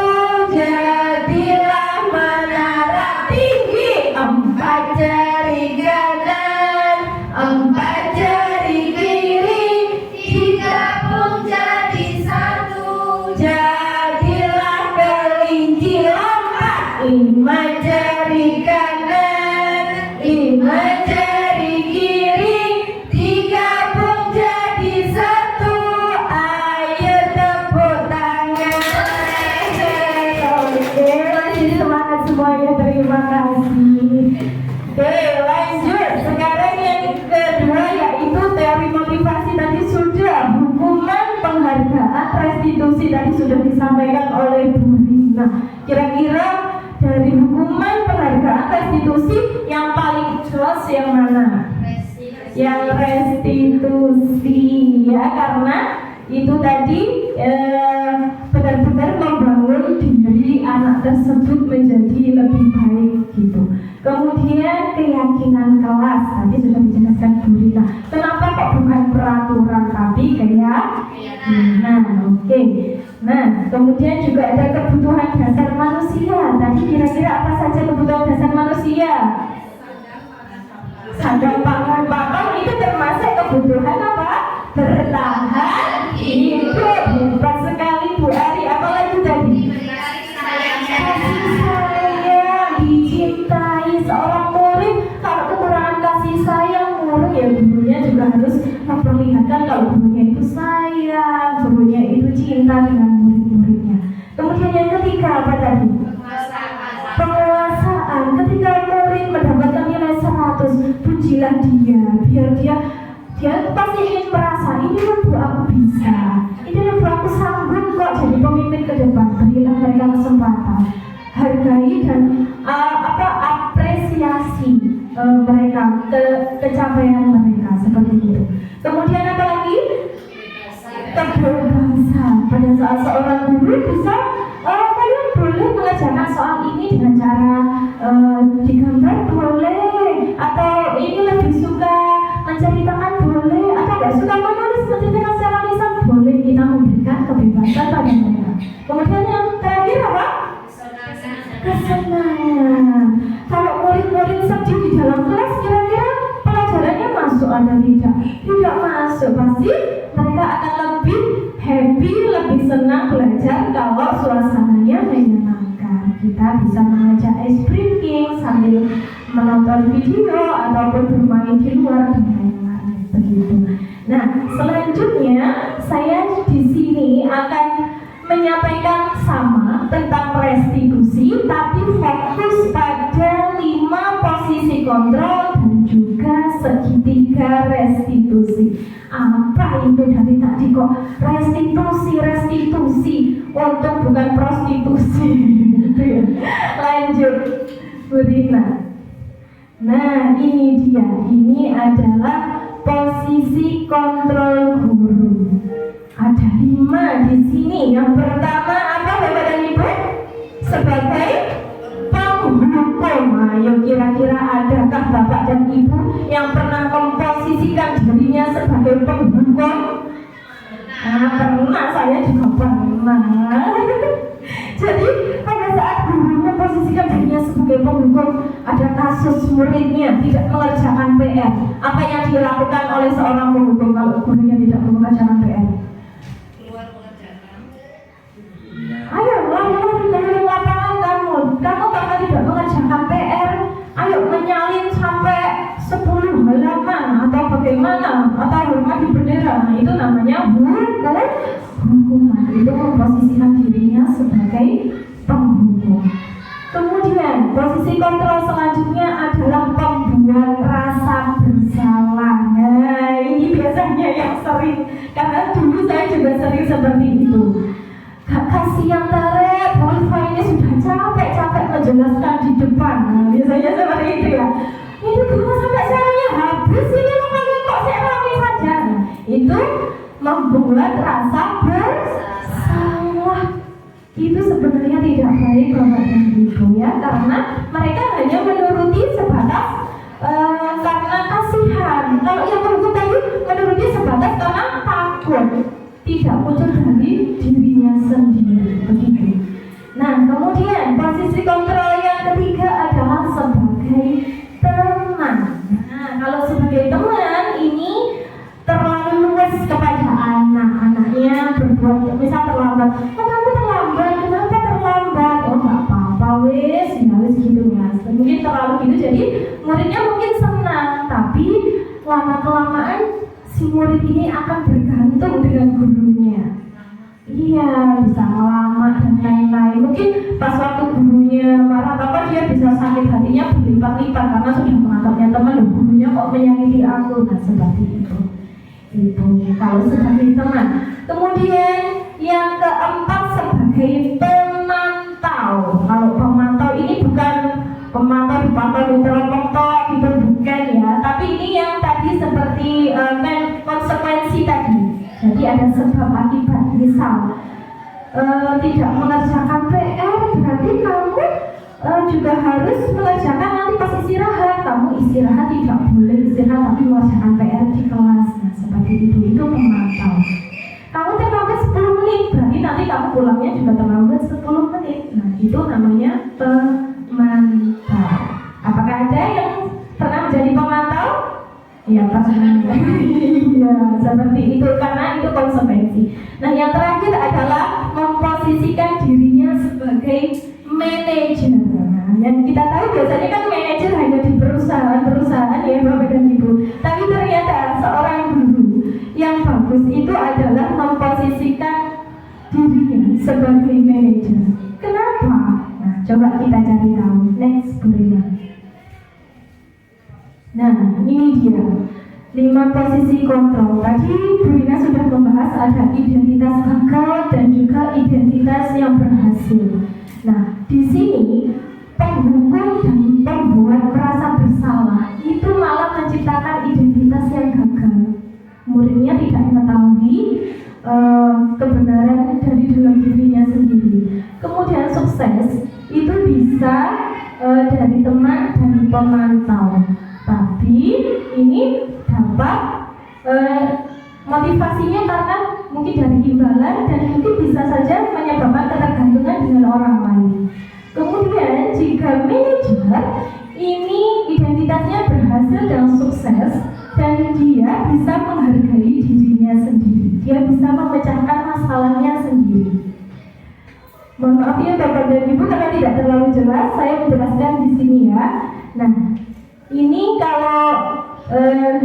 A: jadilah menara tinggi. Empat jari kanan, empat jari kiri,
B: digabung jadi satu.
A: jadilah kelinci lompat. Lima jari kanan, lima jari kiri, digabung jadi satu. Ayo tepuk tangan. Oke, masih semangat semuanya. Terima kasih. Oke, lanjut. Sekarang yang kedua yaitu teori motivasi tadi sudah. Hukuman, penghargaan, restitusi tadi sudah disampaikan oleh Bu Rina. Kira-kira dari hukuman, penghargaan, restitusi yang paling jelas yang mana? Yang restitusi ya, karena itu tadi benar-benar membangun diri anak tersebut menjadi lebih baik gitu. Kemudian keyakinan kelas tadi sudah dijelaskan Bu Rina. Kenapa kok bukan peraturan tapi keyakinan? Oke. Nah, kemudian juga ada kebutuhan dasar manusia. Tadi kira-kira apa saja kebutuhan dasar manusia? Sandang pangan papan itu termasuk kebutuhan apa? Bertahan hidup. Hebat sekali Bu Ari. Apa lagi tadi? Kasih sayang, dicintai. Seorang murid kalau kekurangan kasih sayang, murid ya gurunya juga harus memperlihatkan kalau gurunya itu sayang, gurunya itu cinta dengan murid-muridnya. Kemudian yang ketiga apa tadi? Penguasaan. Ketika murid mendapatkan nilai 100, pujilah dia, biar dia pasti ingin merasa ini loh Bu, aku bisa, ini loh Bu, aku sanggup kok jadi pemimpin ke depan. Berilah mereka kesempatan, hargai dan apresiasi mereka, kecapaian mereka seperti itu. Kemudian apa lagi? pada saat seorang guru bisa kalian boleh mengajarkan soal ini dengan cara digambar boleh, atau ini lebih suka menceritakan boleh, atau nggak suka menulis menceritakan secara lisan boleh. Kita memberikan kebebasan pada mereka. Kemudian yang terakhir apa? Kesenangan. Kalau murid-murid sedih di dalam kelas, kira-kira pelajarannya masuk atau tidak? Tidak masuk. Pasti mereka akan lebih happy, lebih senang belajar kalau suasananya menyenangkan. Kita bisa mengajak ice breaking sambil menonton video ataupun bermain di luar dan lain-lain begitu. Nah, selanjutnya saya di sini akan menyampaikan sama tentang restitusi, tapi fokus pada 5 posisi kontrol dan juga segitiga restitusi. Apa itu dari tadi kok restitusi, untung bukan prostitusi. Lanjut, Bu Rina. Nah, ini dia. Ini adalah posisi kontrol guru. Ada 5 di sini. Yang pertama apa, Bapak dan Ibu? Sebagai penghukum. Ayo, kira-kira adakah Bapak dan Ibu yang pernah memposisikan dirinya sebagai penghukum? Nah, pernah, saya juga pernah. Jadi pada saat guru memposisikan dirinya sebagai penghukum, ada kasus muridnya tidak mengerjakan PR. Apa yang dilakukan oleh seorang penghukum kalau gurunya tidak mengerjakan PR? Ayo, lari-lari keliling lapangan kamu karena tidak mengerjakan PR. Ayo menyalin sampai 10 halaman atau bagaimana, atau hormati bendera. Nah, itu namanya hukuman. Itu memposisikan dirinya sebagai penghukum. Kemudian posisi kontrol selanjutnya adalah pembuat rasa bersalah. Nah, ini biasanya yang sering, karena dulu saya juga sering seperti itu. Kasihan Tarek, Bu Rifa ini sudah capek-capek menjelaskan di depan. Nah, biasanya seperti itu ya. Ini dulu sampai serinya habis, ini kalian kok serami saja. Nah, itu membuat rasa bersalah. Itu sebenarnya tidak baik Bapak dan Ibu ya, karena mereka hanya menuruti sebatas karena kasihan. Kalau yang berhukum tadi menuruti sebatas karena takut, tidak muncul dari dirinya sendiri begitu. Nah, kemudian posisi kontrol yang ketiga adalah sebagai teman. Nah, kalau sebagai teman ini terlalu luas kepada anak-anaknya berbuat, misal terlambat. Oh, kamu terlambat, kenapa terlambat? Oh, nggak apa-apa, wes gitu ya. Mungkin terlalu gitu, jadi muridnya mungkin senang, tapi lama-kelamaan si murid ini akan bergantung dengan gurunya. Iya, bisa lama dan lain-lain. Mungkin pas waktu gurunya marah apa, dia bisa sakit hatinya berlipat-lipat karena sudah menganggapnya teman. Loh, gurunya kok menyakiti aku. Nah, seperti itu. Itu kalau sebagai teman. Kemudian yang keempat sebagai pemantau. Kalau pemantau ini bukan pemantau dipantau di teropong gitu, bukan ya. Tapi ini yang tadi seperti konsekuensi tadi. Jadi ada sebab akibat. Misal tidak mengerjakan PR, berarti kamu juga harus mengerjakan nanti pas istirahat. Kamu istirahat tidak boleh istirahat tapi mengerjakan PR di kelas. Nah, seperti itu pemantau. Kamu terlambat 10 menit, berarti nanti kamu pulangnya juga terlambat 10 menit. Nah, itu namanya pemantau. Apakah ada yang pernah menjadi pemantau? Ya, pernah. Iya, seperti itu, karena itu konsekuensi. Nah, yang terakhir adalah memposisikan dirinya sebagai manajer. Nah, yang kita tahu biasanya kan manajer hanya di perusahaan ya Bapak dan Ibu. Tapi ternyata seorang guru yang bagus itu adalah memposisikan dirinya sebagai manajer. Kenapa? Nah, coba kita cari tahu. Next, Bu Rina. Nah, ini dia 5 posisi kontrol. Tadi Bu Rina sudah membahas ada identitas gagal dan juga identitas yang berhasil. Nah, di sini penghukum dan pembuat merasa bersalah itu malah menciptakan identitas yang gagal. Muridnya tidak mengetahui kebenaran dan sukses itu bisa dari teman dan pemantau. Tapi ini dapat motivasinya karena mungkin dari imbalan dan mungkin bisa saja menyebabkan ketergantungan dengan orang lain. Kemudian jika manajer ini identitasnya berhasil dan sukses dan dia bisa menghargai dirinya sendiri, dia bisa memecahkan masalahnya sendiri. Mohon maaf ya Bapak dan Ibu karena tidak terlalu jelas, saya menjelaskan di sini ya. Nah, ini kalau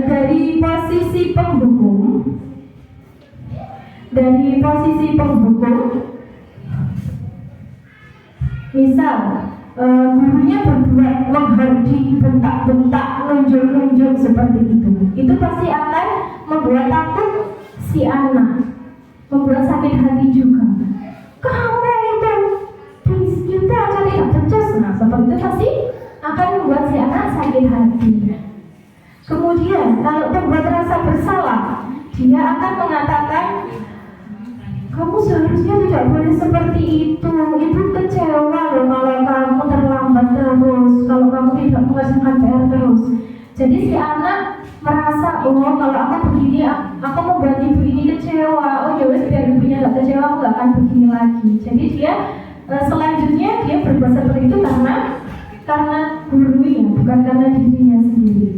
A: dari posisi penghukum, misal gurunya berbuat menghardi, bentak-bentak, nunjuk-nunjuk seperti itu pasti akan membuat takut si anak, membuat sakit hati juga. Kamu itu kita aja tidak becus, nah seperti itu pasti akan membuat si anak sakit hati. Kemudian kalau membuat rasa bersalah, dia akan mengatakan, kamu seharusnya tidak boleh seperti itu. Ibu kecewa loh kalau kamu terlambat terus, kalau kamu tidak mengerjakan PR terus. Jadi si anak merasa, oh kalau aku begini, aku membuat ibu ini kecewa. Oh ya wes, biar ibunya nggak kecewa, aku nggak akan begini lagi. Jadi dia selanjutnya dia berbuat seperti itu karena gurunya, bukan karena dirinya sendiri.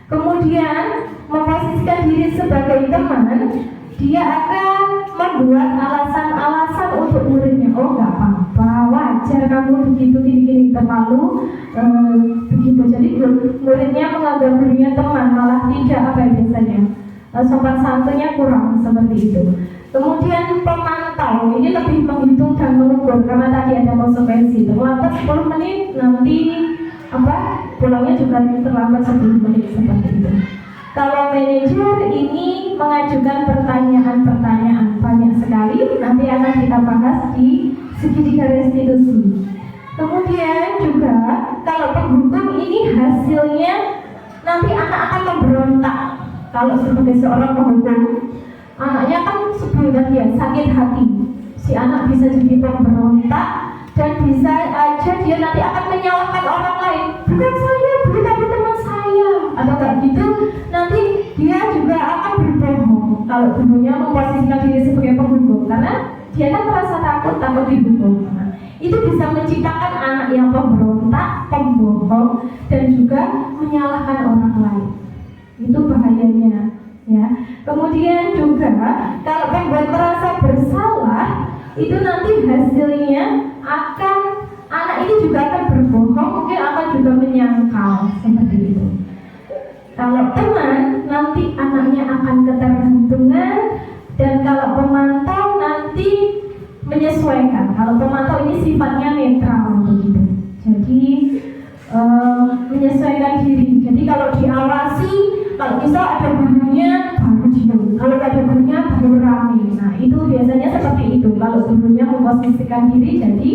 A: Kemudian memposisikan diri sebagai teman, dia akan membuat alasan-alasan untuk muridnya. Oh nggak apa-apa, wajar kamu begitu gini-gini, terlalu begitu. Jadi muridnya menganggap gurunya teman, malah tidak apa biasanya sopan santunnya kurang seperti itu. Kemudian pemantau ini lebih menghitung dan mengukur karena tadi ada konsekuensi. Terlambat 10 menit nanti pulangnya juga terlambat 10 menit seperti itu. Kalau manajer ini mengajukan pertanyaan-pertanyaan banyak sekali, nanti akan kita bahas di segitiga restitusi. Kemudian juga kalau penghukum ini hasilnya nanti anak akan memberontak. Kalau sebagai seorang penghukum, anaknya kan sebelumnya dia sakit hati, si anak bisa jadi pemberontak dan bisa aja dia nanti akan menyalahkan orang lain. Bukan saya, tapi teman saya, atau kayak gitu. Nanti dia juga akan berbohong kalau gurunya memposisikan diri sebagai penghukum, karena dia kan merasa takut dihukum. Nah, itu bisa menciptakan anak yang pemberontak, pembohong, dan juga menyalahkan orang lain. Itu bahayanya, ya. Kemudian juga kalau pembuat merasa bersalah, itu nanti hasilnya akan anak ini juga akan berbohong, mungkin akan juga menyangkal seperti itu. Kalau teman, nanti anaknya akan ketergantungan, dan kalau pemantau nanti menyesuaikan. Kalau pemantau ini sifatnya netral begitu. Jadi menyesuaikan diri. Jadi kalau diawasi, kalau misal ada gurunya baru diam, kalau ada gurunya baru rame. Nah itu biasanya seperti itu. Kalau gurunya memposisikan diri jadi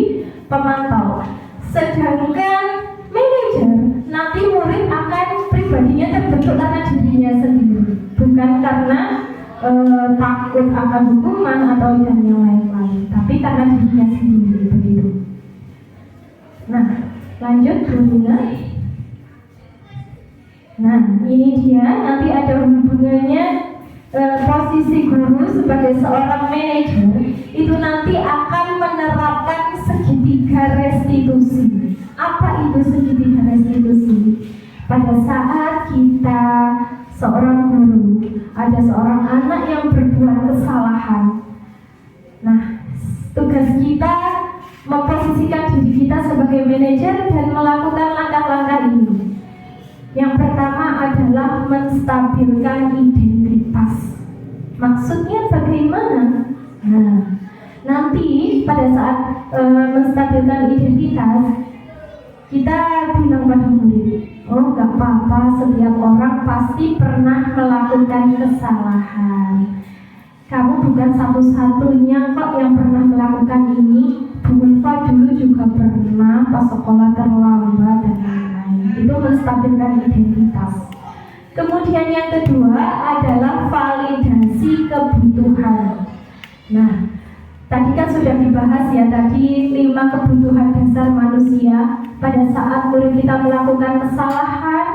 A: pemantau. Sedangkan manajer, nanti murid akan pribadinya terbentuk karena dirinya sendiri, bukan karena takut akan hukuman atau yang lain-lain, tapi karena dirinya sendiri begitu. Nah, lanjut Bunda. Nah, ini dia nanti ada hubungannya posisi guru sebagai seorang manajer itu nanti akan menerapkan segitiga restitusi. Apa itu segitiga restitusi? Pada saat kita seorang guru, ada seorang anak yang berbuat kesalahan. Nah, tugas kita memposisikan diri kita sebagai manajer dan melakukan langkah-langkah ini. Yang pertama adalah menstabilkan identitas. Maksudnya bagaimana? Nah, nanti pada saat menstabilkan identitas, kita bilang pada murid, oh gak apa-apa, setiap orang pasti pernah melakukan kesalahan. Kamu bukan satu-satunya kok yang pernah melakukan ini. Bu Ulfa dulu juga pernah pas sekolah terlambat dan lain-lain. Itu menstabilkan identitas. Kemudian yang kedua adalah validasi kebutuhan. Nah, Tadi kan sudah dibahas ya, tadi 5 kebutuhan dasar manusia. Pada saat murid kita melakukan kesalahan,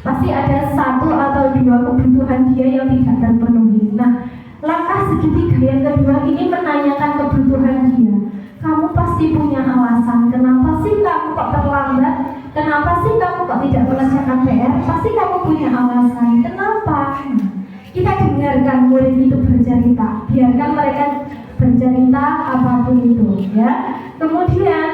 A: pasti ada 1 atau 2 kebutuhan dia yang tidak terpenuhi. Nah, langkah segitiga yang kedua ini menanyakan kebutuhan dia. Kamu pasti punya alasan, kenapa sih kamu kok terlambat? Kenapa sih kamu kok tidak mengerjakan PR? Pasti kamu punya alasan. Kenapa? Kita dengarkan murid itu bercerita, biarkan mereka bercerita apapun itu, ya. Kemudian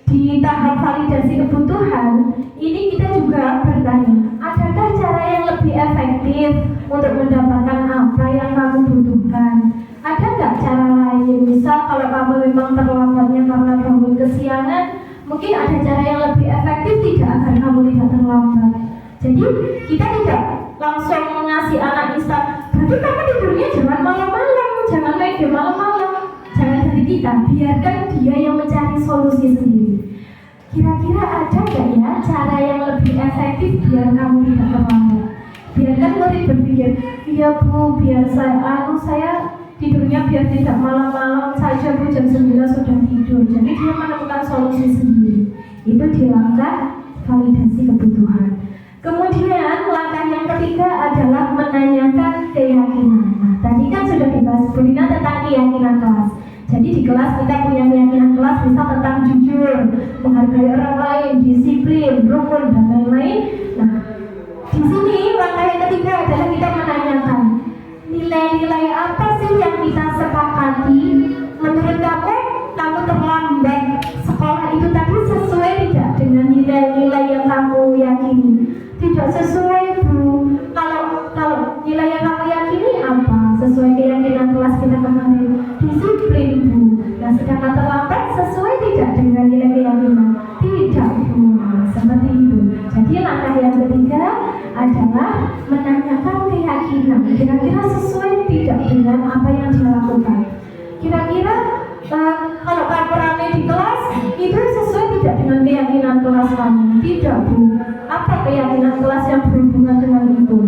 A: di tahap validasi kebutuhan ini kita juga bertanya, adakah cara yang lebih efektif untuk mendapatkan apa yang kamu butuhkan? Ada nggak cara lain? Misal kalau kamu memang terlambatnya karena bangun kesiangan, mungkin ada cara yang lebih efektif tidak agar kamu tidak terlambat. Jadi kita tidak langsung mengasih anak instan, berarti kamu tidurnya jangan malam-malam, jangan main game malam-malam. Jangan dari kita, biarkan dia yang mencari solusi sendiri. Kira-kira ada nggak ya cara yang lebih efektif biar kamu tidak terlambat? Biarkan murid berpikir, iya Bu, biar saya tidurnya biar tidak malam-malam saja Bu, jam 9 sudah tidur. Jadi dia menemukan solusi sendiri. Itu di langkah validasi kebutuhan. Kemudian langkah yang ketiga adalah menanyakan keyakinan. Nah, tadi kan sudah dibahas Bu Lina tentang keyakinan kelas. Jadi di kelas kita punya keyakinan kelas, misal tentang jujur, menghargai orang lain, disiplin, rukun, dan lain-lain. Nah, di sini langkah yang ketiga adalah kita menanyakan nilai-nilai apa sih yang kita sepakati. Menurut kamu terlambat sekolah itu tadi sesuai tidak dengan nilai-nilai yang kamu yakini? Tidak sesuai Bu. Kalau nilai yang kamu yakini apa? Sesuai keyakinan kelas kita kemarin, disiplin Bu. Nah, sedangkan terlambat sesuai tidak dengan nilai keyakinan? Tidak Bu. Seperti itu. Jadi langkah yang ketiga adalah menanyakan keyakinan. Kira-kira sesuai tidak dengan apa yang dia lakukan? Kira-kira kalau kamu rame di kelas itu sesuai tidak dengan keyakinan kelas kamu? Tidak Bu. Apa keyakinan kelas yang berhubungan dengan itu?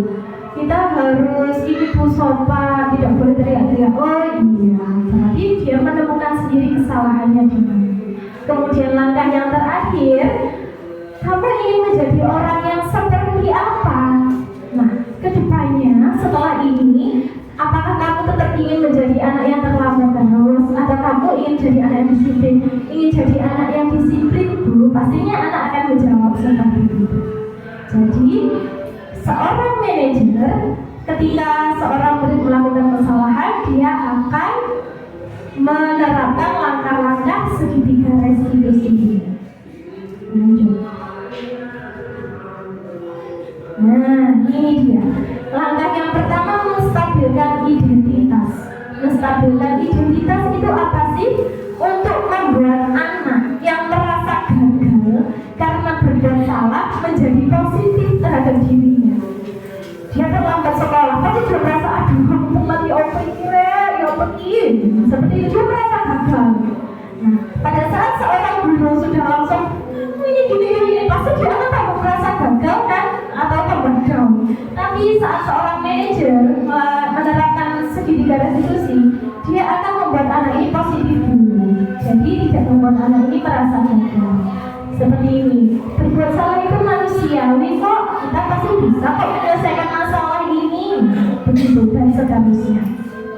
A: Kita harus ini Bu, sopan, tidak boleh teriak-teriak. Oh iya, berarti dia menemukan sendiri kesalahannya di mana. Kemudian langkah yang terakhir, kamu ingin menjadi orang yang seperti apa? Nah, kedepannya setelah ini, apakah kamu tetap ingin menjadi anak yang terlambat terus, atau kamu ingin jadi anak yang disiplin? Ingin jadi anak yang disiplin Bu, pastinya anak akan menjawab seperti itu. Jadi seorang manajer ketika seorang murid melakukan kesalahan, dia akan menerapkan langkah-langkah segitiga restitusi. Lanjut. Nah, ini dia. Langkah yang pertama, menstabilkan identitas. Menstabilkan identitas itu apa sih? Untuk membuat anak yang merasa gagal karena berbuat salah menjadi positif terhadap dirinya. Dia terlambat sekolah, pasti dia merasa aduh aku mati seperti itu, dia merasa gagal. Nah, pada saat seorang guru sudah langsung ini, pasti dia akan merasa gagal kan atau tambah down. Tapi saat seorang manajer menerapkan segitiga restitusi, dia akan membuat anak ini positif dulu. Jadi tidak membuat anak ini merasa gagal. Seperti ini, berbuat salah itu manusiawi kok, kita pasti bisa kok menyelesaikan masalah ini. Begitu dan seterusnya.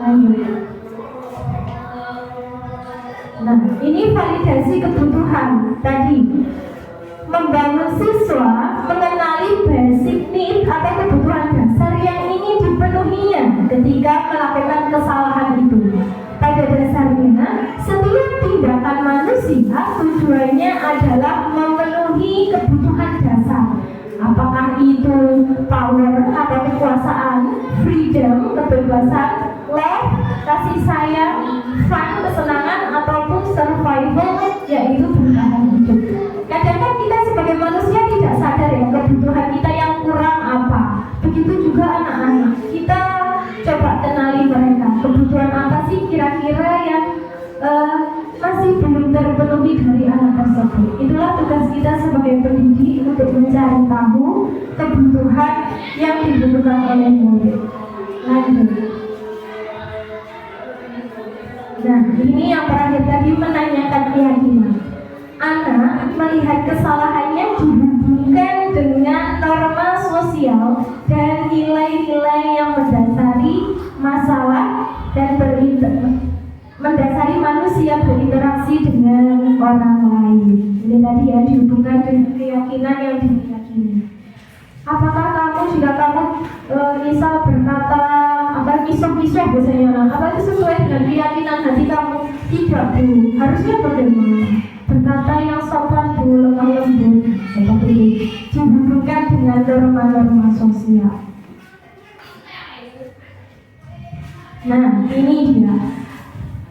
A: Lanjut. Nah, ini validasi kebutuhan tadi. Membangun siswa mengenali basic need atau kebutuhan dasar yang ingin dipenuhinya ketika melakukan kesalahan itu. Pada dasarnya, setiap tindakan manusia tujuannya adalah memenuhi kebutuhan dasar. Apakah itu power atau kekuasaan, freedom, kebebasan, love, kasih sayang, fun, kesenangan, ataupun survival, yaitu bertahan hidup. Kadang-kadang kita sebagai manusia tidak sadar ya kebutuhan kita yang kurang apa. Begitu juga anak-anak. Kita coba kenali mereka. Kebutuhan apa sih kira-kira yang masih belum terpenuhi dari anak tersebut. Itulah tugas kita sebagai pendidik untuk mencari tahu kebutuhan yang dibutuhkan oleh murid. Lanjut.
B: ini yang terakhir tadi menanyakan keyakinan. Anak melihat kesalahannya dihubungkan dengan norma sosial dan nilai-nilai yang mendasari masalah dan mendasari manusia berinteraksi dengan orang lain. Ini tadi ya, dihubungkan dengan keyakinan yang diyakini. Apakah kamu jika kamu misal berkata misah biasanya, apa itu sesuai dengan keyakinan hati kamu? Tidak, Bu. Harusnya bagaimana? Berkata yang sopan, Bu, lemah lembut, seperti itu. Dihubungkan dengan norma-norma sosial. Nah, ini dia.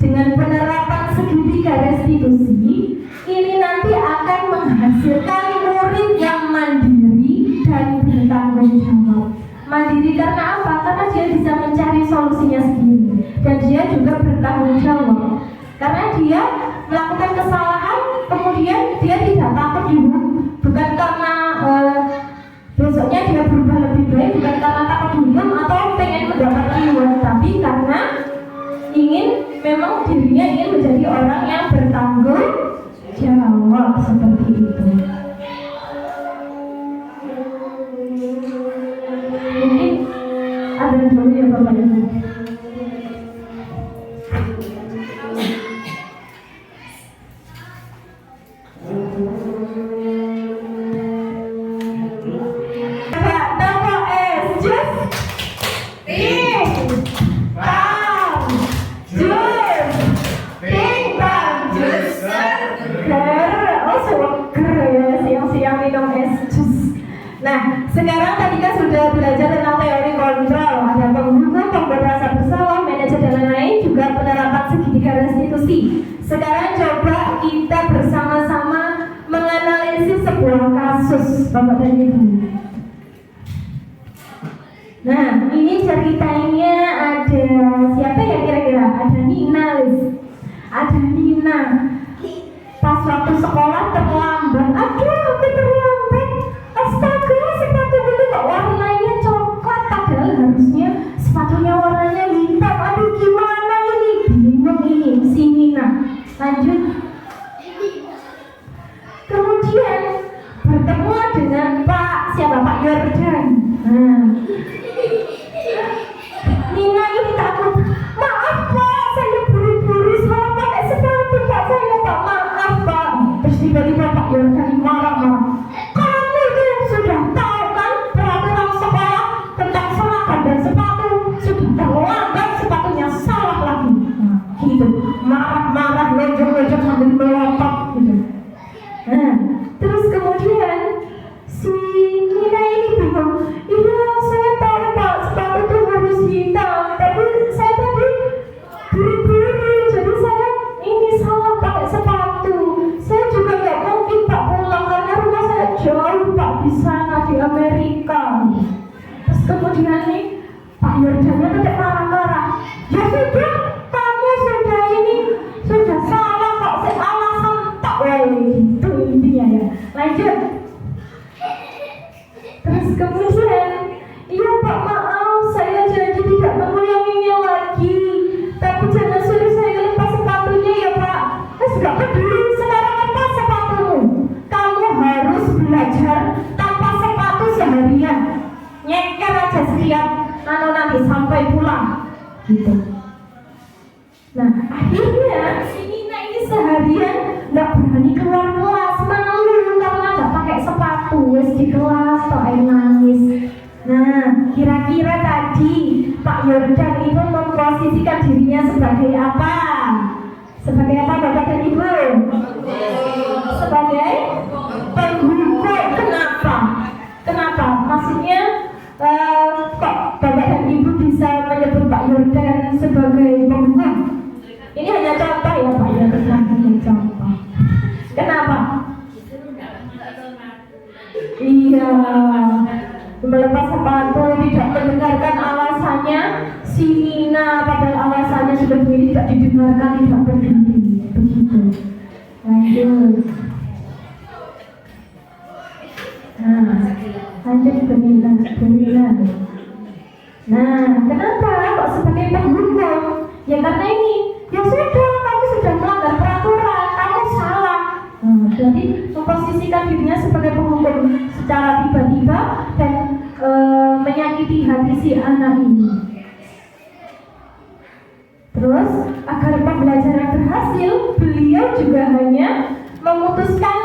B: Dengan penerapan segitiga restitusi, ini nanti akan menghasilkan murid yang mandiri dan bertanggung jawab. Mandiri karena apa? Karena dia bisa mencari solusinya sendiri, dan dia juga bertanggung jawab. Karena dia melakukan kesalahan, kemudian dia tidak takut dihukum, bukan karena besoknya dia berubah lebih baik, bukan karena takut dihukum atau pengen mendapat reward, tapi karena memang dirinya ingin menjadi orang yang bertanggung jawab, seperti itu. Mungkin ada dulu ya Bapak Ibu. Nah, sekarang tadi kan sudah belajar tentang teori kontrol, ada penghubung, pembuat rasa bersalah, manajer dan lain-lain, juga penerapan segitiga restitusi. Sekarang coba kita bersama-sama menganalisis sebuah kasus, Bapak dan Ibu. Nah, ini ceritanya ada siapa ya kira-kira? Ada Nina, Liz. Ada Nina. Pas waktu sekolah terlambat, aduh aku terlambat. Astaga, sepatu itu kok warnanya coklat, padahal harusnya sepatunya warnanya hitam. Aduh, gimana ini? Bingung ini si Nina. Lanjut. Kemudian bertemu dengan Pak Yordan. Nah, Nina ini takut. Maaf Pak, saya buru-buru salah pakai sepatu Pak, saya Pak, maaf Pak. Terus tiba-tiba Pak Yordan marah-marah. Sudah tahu kan peraturan sekolah tentang seragam dan sepatu, sudah terlambat sepatunya salah lagi. Nah, gitu, marah-marah, lojok-lojok sambil melotot gitu. Nah, terus kemudian si Nina ini bingung. Iya, saya tahu Pak, sepatu itu harus hitam, tapi saya tadi buru-buru, jadi saya ini salah pakai sepatu. Saya juga nggak mungkin Pak pulang karena rumah saya jauh Pak, di sana di Amerika. Terus kemudian nih Pak Yordannya tetap marah-marah. Ya sudah, kamu sudah ini sudah salah kok, alasan tak itu intinya ya. Lanjut. Terus kemudian, iya Pak, maaf, saya janji tidak mengulanginya lagi. Tapi jangan suruh saya lepas sepatunya ya Pak. Gak peduli, sekarang lepas sepatumu. Kamu harus belajar tanpa sepatu seharian. Nyeker aja setiap nanti sampai pulang. Gitu. Nah, akhirnya si Nina ini seharian gak berani keluar kelas, malu karena gak pakai sepatu. Wes di kelas kok nangis. Nah, kira-kira tadi Pak Yordan itu memposisikan dirinya sebagai apa? Sebagai apa Bapak dan Ibu? Sebagai penghukum. Kenapa? Kenapa? Maksudnya kok Bapak dan Ibu bisa menyebut Pak Yordan sebagai penghukum? Ini hanya contoh ya Pak Yordan, hanya contoh. Kenapa? Iya, melepas sepatu, tidak mendengarkan alasannya si Nina, padahal alasannya sudah tidak didengarkan, tidak berdiri. Begitu. Lanjut. Nah, lanjut Benila. Nah, kenapa kok sebagai penghukum? Ya karena ini, ya sudah, kamu memposisikan dirinya sebagai penghukum secara tiba-tiba dan menyakiti hati si anak ini. Terus agar pembelajaran berhasil, beliau juga hanya memutuskan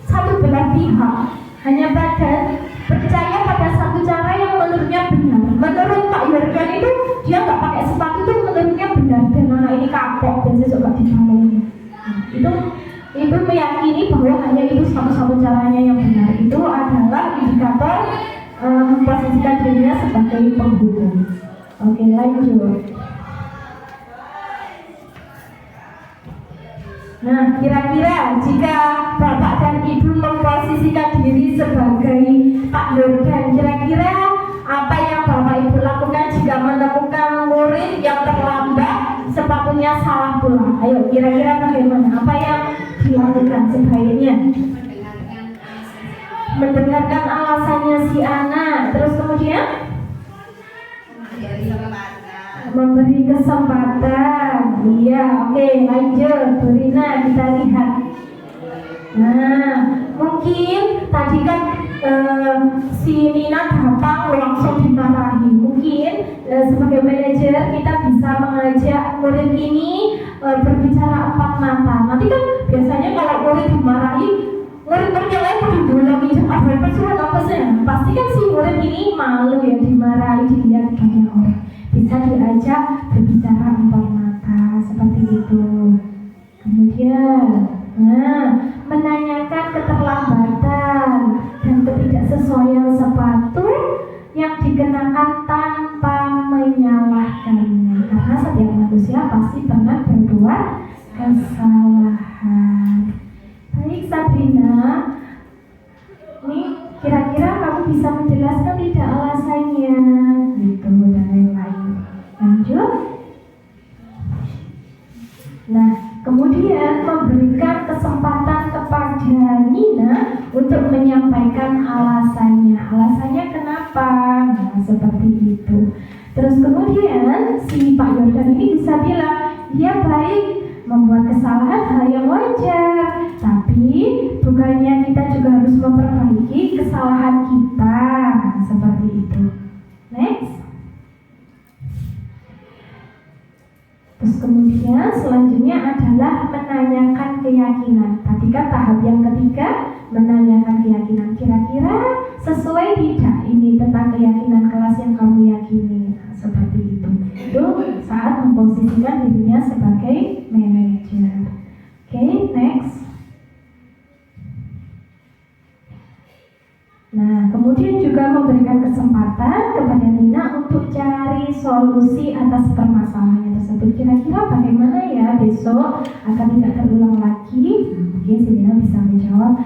B: satu belah pihak, hanya percaya pada satu cara yang menurutnya benar. Menurut Pak Yordan itu dia nggak pakai sepatu itu menurutnya benar, dan anak ini kapok dan besok nggak dibangun. Itu meyakini bahwa hanya itu satu-satu caranya yang benar. Itu adalah indikator memposisikan dirinya sebagai penghukum. Oke, lanjut. Nah, kira-kira jika Bapak dan Ibu memposisikan diri sebagai Pak Yordan, kira-kira apa yang Bapak Ibu lakukan jika menemukan murid yang terlambat, sepatunya salah pula? Ayo, kira-kira bagaimana? Apa yang dilakukan sebaiknya? Mendengarkan alasannya si anak, terus kemudian memberi kesempatan. Iya, oke, lanjut. Burina, kita lihat. Nah, mungkin tadi kan si Nina datang langsung dimarahi. Mungkin sebagai manajer kita bisa mengajak murid ini berbicara empat mata. Nanti kan biasanya kalau murid dimarahi, murid-murid yang lain didolongi, ada persoalan apa sih? Pasti kan si murid ini malu ya dimarahi, dilihat banyak orang. Bisa diajak berbicara empat mata seperti itu. Kemudian, menanyakan keterlambatan dan ketidaksesuaian sepatu yang dikenakan tanpa menyalahkannya, karena setiap manusia pasti pernah berbuat kesalahan. Baik Sabrina, ini kira-kira kamu bisa menjelaskan tidak alasannya, gitu dan lain-lain. Lanjut. Nah, kemudian memberikan kesempatan kepada Nina untuk menyampaikan alasannya. Alasannya kenapa? Nah, seperti itu. Terus kemudian si Pak Yordan ini bisa bilang, ya baik, membuat kesalahan hal yang wajar, tapi bukannya kita juga harus memperbaiki kesalahan kita. Nah, seperti itu. Next. Terus kemudian selanjutnya adalah menanyakan keyakinan. Tadi kan tahap yang ketiga, menanyakan keyakinan. Kira-kira sesuai tidak ini tentang keyakinan kelas yang kamu yakini? Nah, seperti itu. Itu saat memposisikan dirinya sebagai manajer. Oke, next. Nah, kemudian juga memberikan kesempatan kepada Nina untuk cari solusi atas permasalahannya tersebut. Kira-kira bagaimana ya besok agar tidak terulang lagi? Mungkin si Nina bisa menjawab,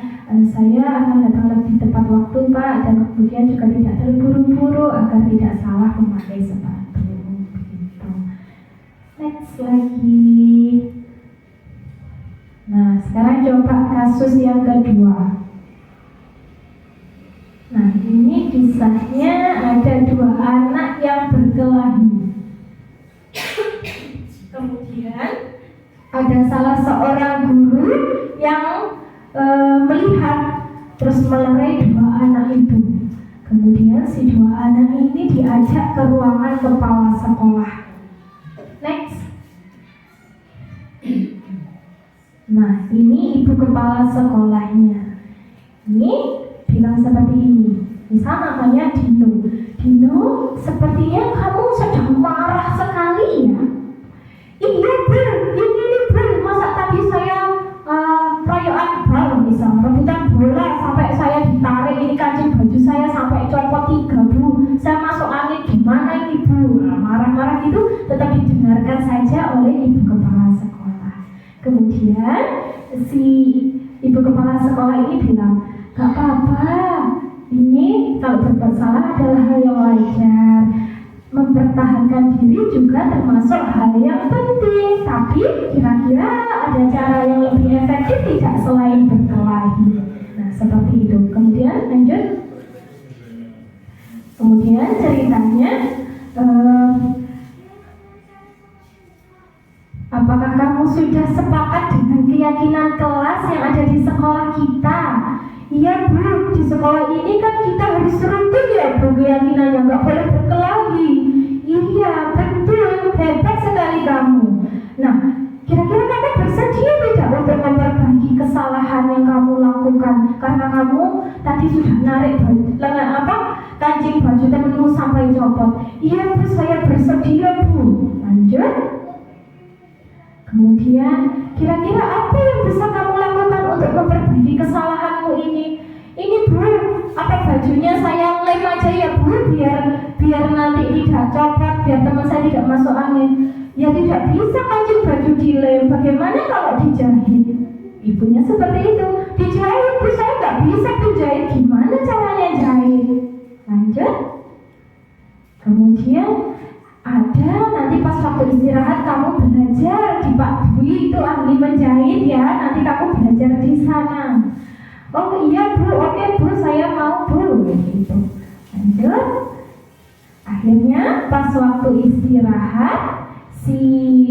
B: saya akan datang lebih tepat waktu Pak, dan kemudian juga tidak terburu-buru agar tidak salah memakai sepatu. Begitu. Next lagi. Nah, sekarang coba kasus yang kedua. Nah, ini kisahnya ada dua anak yang berkelahi. Kemudian ada salah seorang guru yang melihat terus melerai dua anak itu. Kemudian si dua anak ini diajak ke ruangan kepala sekolah. Next. Nah, ini ibu kepala sekolahnya. Ini bilang seperti ini. Misal namanya Dino. Dino, sepertinya kamu sedang marah sekali ya. Iya Ber, ini Ber, masa tadi saya perayaan bal misal rebutan bola sampai saya ditarik ini kancing baju saya sampai copot 3 Bu. Saya masuk angin, gimana ini Bu? Nah, marah-marah itu tetap didengarkan saja oleh ibu kepala sekolah. Kemudian si ibu kepala sekolah ini bilang, gak apa-apa, ini kalau berbuat salah adalah hal yang wajar. Mempertahankan diri juga termasuk hal yang penting. Tapi kira-kira ada cara yang lebih efektif tidak selain berkelahi? Nah, seperti itu. Kemudian lanjut. Kemudian ceritanya, apakah kamu sudah sepakat dengan keyakinan kelas yang ada
A: ada di sekolah kita. Iya Bu, di sekolah ini kan kita harus rukun ya Bu, keyakinannya nggak boleh berkelahi. Iya betul, hebat sekali kamu. Nah, kira-kira kamu bersedia tidak untuk memperbaiki kesalahan yang kamu lakukan karena kamu tadi sudah narik kancing baju temanmu sampai copot? Iya Bu, saya bersedia Bu. Lanjut. Kemudian, kira-kira apa yang bisa kamu lakukan untuk memperbaiki kesalahanmu ini? Ini Bu, apa bajunya saya lem aja ya Bu, biar nanti tidak copot, biar teman saya tidak masuk angin. Ya tidak bisa kancing baju dilem. Bagaimana kalau dijahit? Ibunya seperti itu. Dijahit Bu, saya nggak bisa menjahit. Gimana caranya jahit? Lanjut. Kemudian ada nanti pas waktu istirahat kamu belajar di Pak Dwi itu ahli menjahit ya. Nanti kamu belajar di sana. Oh iya Bu, oke Bu, saya mau Bu. Gitu. Lanjut. Akhirnya pas waktu istirahat, si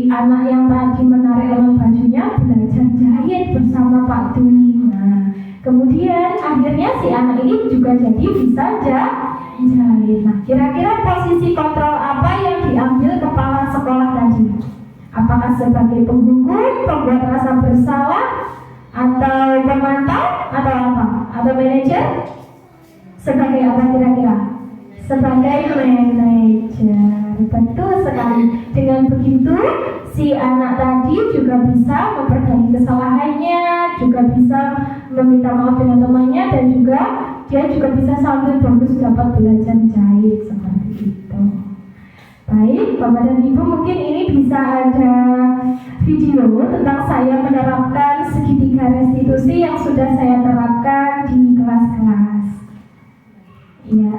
A: anak yang tadi menarik lengan bajunya belajar jahit bersama Pak Dwi. Nah, kemudian akhirnya si anak ini juga jadi bisa jahit. Nah, kira-kira posisi kontrol apa yang diambil kepala sekolah tadi? Apakah sebagai penghukum, pembuat rasa bersalah, atau pemantau, atau apa? Atau manajer? Sebagai apa kira-kira? Sebagai manajer. Betul sekali. Dengan begitu, si anak tadi juga bisa memperbaiki kesalahannya, juga bisa meminta maaf dengan temannya, dan juga dia juga bisa sambil bonus dapat belajar jahit seperti itu. Baik, Bapak dan Ibu, mungkin ini bisa ada video tentang saya menerapkan segitiga restitusi yang sudah saya terapkan di kelas-kelas. Iya.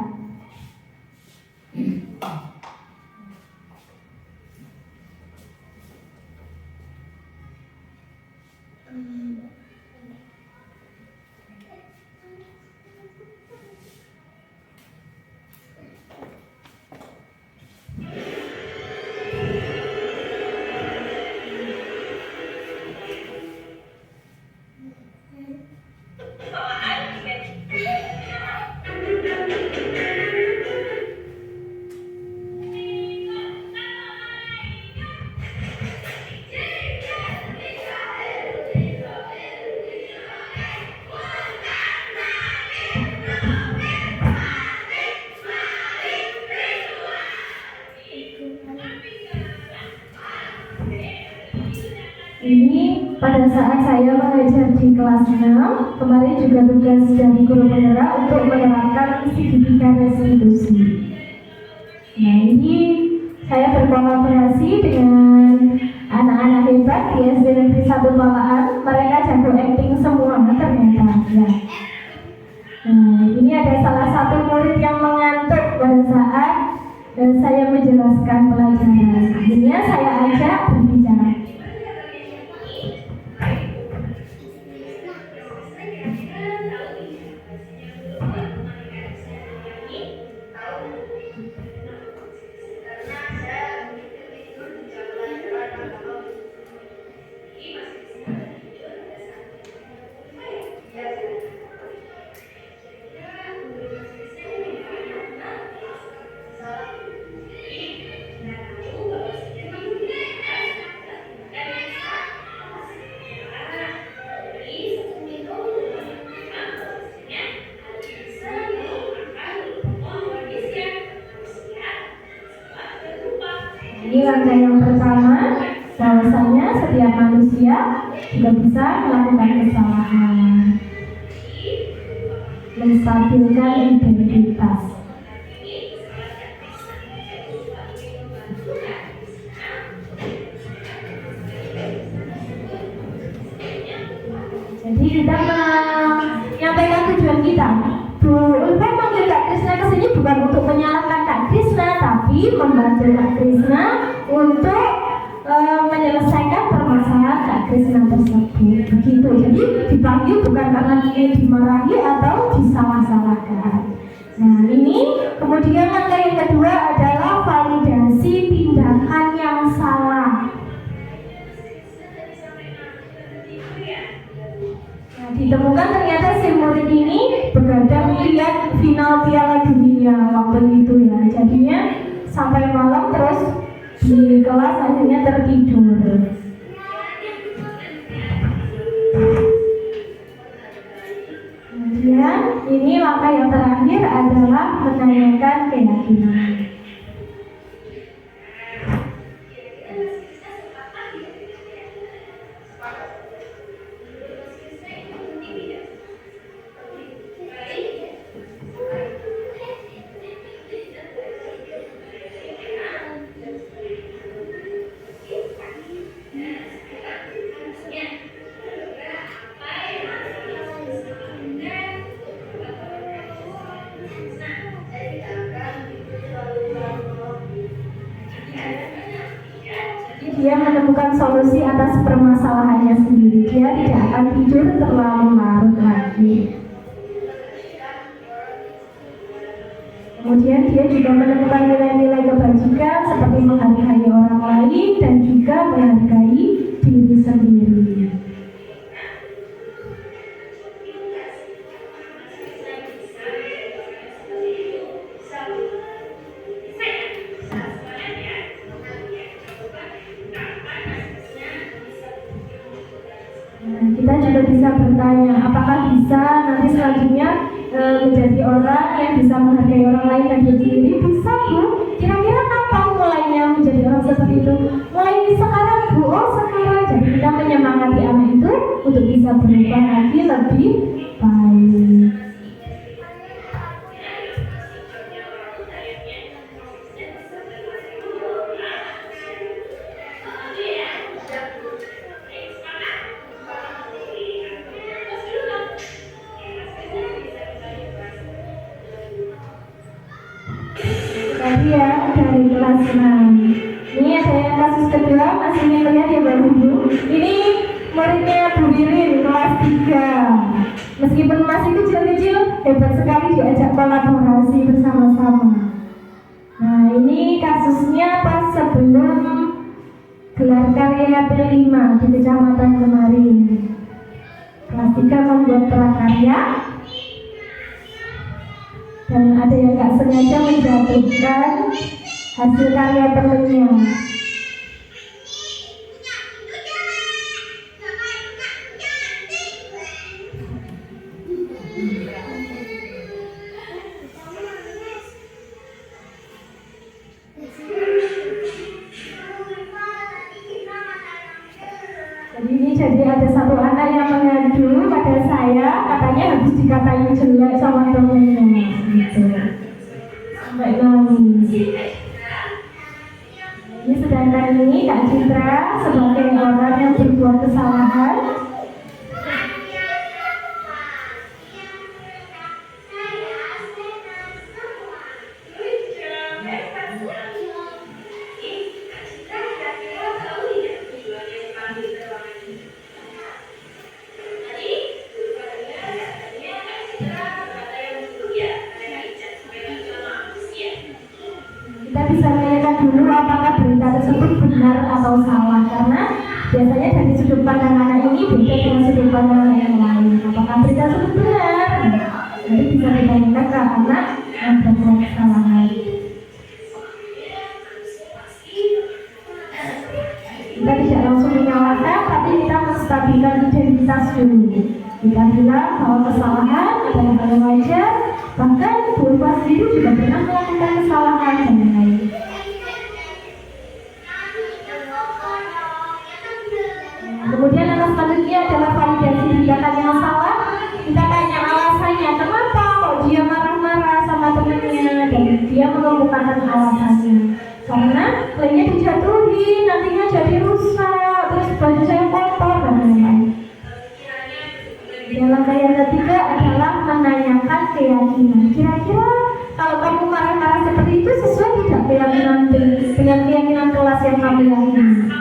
A: Ini pada saat saya mengajar di kelas 6, kemarin juga tugas dari guru penggerak untuk menerapkan segitiga restitusi. Nah, ini saya berkolaborasi dengan anak-anak hebat di SD Negeri 1 Palaan. Mereka jago acting semua ternyata. Ya. Nah, ini ada salah satu murid yang mengantuk pada saat saya menjelaskan pelajaran. Akhirnya saya ajak berbicara. Ini langkah yang pertama, bahwasanya setiap manusia juga bisa melakukan kesalahan, menstabilkan integritas. Jadi kita menyampaikan tujuan kita. Bu Ulfa manggil Kak Krisna ke sini bukan untuk menyalahkan Kak Krisna, tapi membantu Kak Krisna untuk menyelesaikan permasalahan Kak Krisna tersebut. Begitu. Jadi dipanggil bukan karena ingin dimarahi atau disalah-salahkan. Nah, ini kemudian langkah yang kedua adalah validasi tindakan yang salah. Nah, Ditemukan ternyata si murid ini begadang melihat final Piala Dunia waktu itu ya. Jadinya sampai malam terus di kelas akhirnya tertidur. Kemudian ini langkah yang terakhir adalah menanyakan keyakinan. Dia menemukan solusi atas permasalahannya sendiri. Dia tidak akan tidur terlalu larut lagi. Kemudian dia juga menemukan nilai-nilai kebajikan seperti menghargai orang lain dan juga menghargai diri sendiri. Kita juga bisa bertanya, apakah bisa nanti selanjutnya menjadi orang yang bisa menghargai orang lain dan diri sendiri? Bisa, Bu. Kira-kira kapan mulainya menjadi orang seperti itu? Mulai sekarang, Bu. Oh, sekarang. Jadi kita menyemangati anak itu untuk bisa berubah lagi lebih baik. Tadi ya dari kelas 6. Ini ada yang kasus kedua, masih ingin lihat ya Bapak Ibu. Ini muridnya Bu Ririn kelas 3. Meskipun masih kecil-kecil, hebat sekali diajak kolaborasi bersama-sama. Nah ini kasusnya pas sebelum gelar karya P5 di kecamatan kemarin. Kelas 3 membuat prakarya dan ada yang gak sengaja menjatuhkan hasil karya temennya. Jadi ada satu anak yang mengadu pada saya, katanya habis dikatain jelek sama temennya gitu. Sampai nangis. Ini sedangkan ini Kak Citra sebagai orang yang berbuat kesalahan. Kita bisa tanyakan dulu apakah berita tersebut benar atau salah, karena biasanya dari sudut pandang anak ini beda dengan sudut pandang yang lain. Apakah berita tersebut benar? Jadi bisa ditanyakan ke anak yang berbuat kesalahan. Kita tidak langsung menyalahkan, tapi kita menstabilkan identitas dulu. Kita bilang bahwa kesalahan adalah hal yang wajar, bahkan Bu Ulfa sendiri juga pernah melakukan kesalahan dan lain-lain. Kemudian langkah selanjutnya adalah validasi tindakan yang salah. Kita tanya alasannya, kenapa kok dia marah-marah sama temannya, dan dia mengemukakan alasannya. Karena klaimnya dijatuhi, nantinya jadi rusak, terus baju saya kotor dan lain-lain. Dan langkah yang ketiga adalah menanyakan keyakinan. Kira-kira kalau kamu marah-marah seperti itu sesuai tidak dengan keyakinan kelas yang kamu yakini?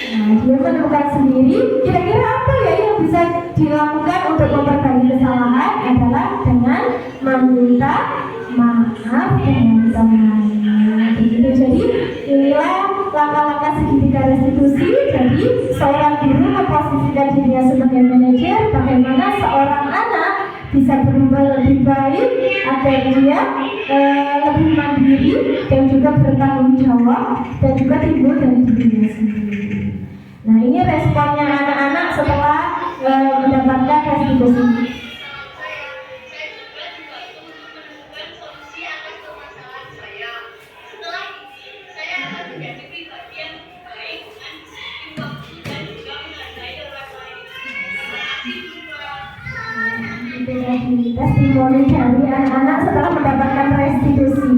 B: Nah, dia menemukan sendiri kira-kira apa ya yang bisa dilakukan untuk memperbaiki kesalahan adalah dengan meminta maaf dengan teman. Begitu. Jadi inilah langkah-langkah segitiga restitusi. Jadi seorang guru memposisikan dirinya sebagai manajer, bagaimana seorang anak bisa berubah lebih baik agar dia lebih mandiri dan juga bertanggung jawab dan juga timbul dari dirinya sendiri. Nah, ini responnya anak-anak setelah mendapatkan restitusi. Testimoni dari anak-anak setelah mendapatkan restitusi.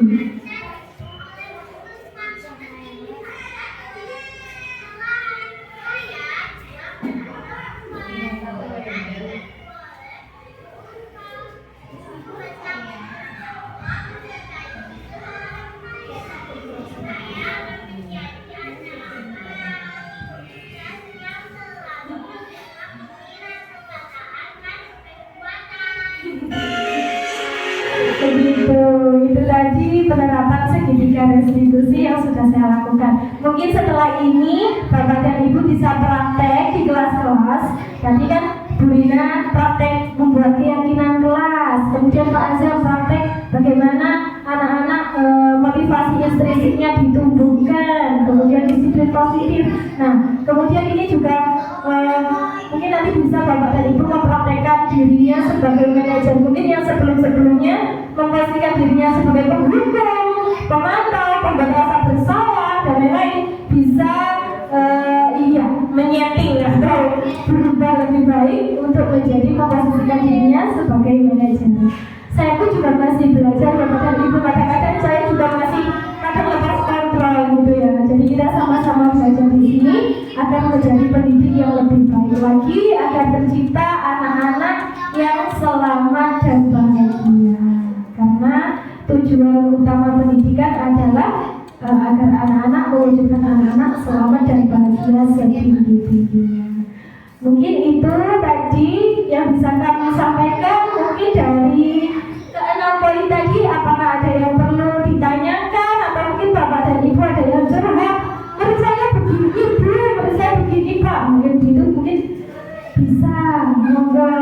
B: Itu tadi penerapan segitiga restitusi yang sudah saya lakukan. Mungkin setelah ini Bapak dan Ibu bisa praktek di kelas-kelas. Tadi kan Bu Rina praktek membuat keyakinan kelas, kemudian Pak Azam praktek bagaimana anak-anak motivasi intrinsipnya ditumbuhkan, kemudian disiplin positif. Nah, kemudian ini juga mungkin nanti bisa Bapak dan Ibu mempraktekkan dirinya sebagai manajer, mungkin yang sebelum-sebelumnya memposisikan dirinya sebagai penghukum, pemantau, pembuat rasa bersalah dan lain-lain, bisa menyeting atau berubah lebih baik untuk menjadi memposisikan dirinya sebagai manajer. Saya pun juga masih belajar Bapak dan Ibu, kadang-kadang saya juga masih kadang lepas kontrol gitu ya. Jadi kita sama-sama belajar di sini agar menjadi pendidik yang lebih baik lagi, agar tercipta anak-anak yang selamat dan bahagia. Karena tujuan utama pendidikan adalah agar anak-anak mewujudkan anak-anak selamat dan bahagia setinggi-tingginya. Mungkin itu tadi yang bisa kami sampaikan. Mungkin dari ke-6 poin tadi, apakah ada yang perlu ditanyakan atau mungkin Bapak dan Ibu ada yang curhat? Menurut saya begini Bu, menurut saya begini Pak, mungkin gitu, mungkin bisa, monggo.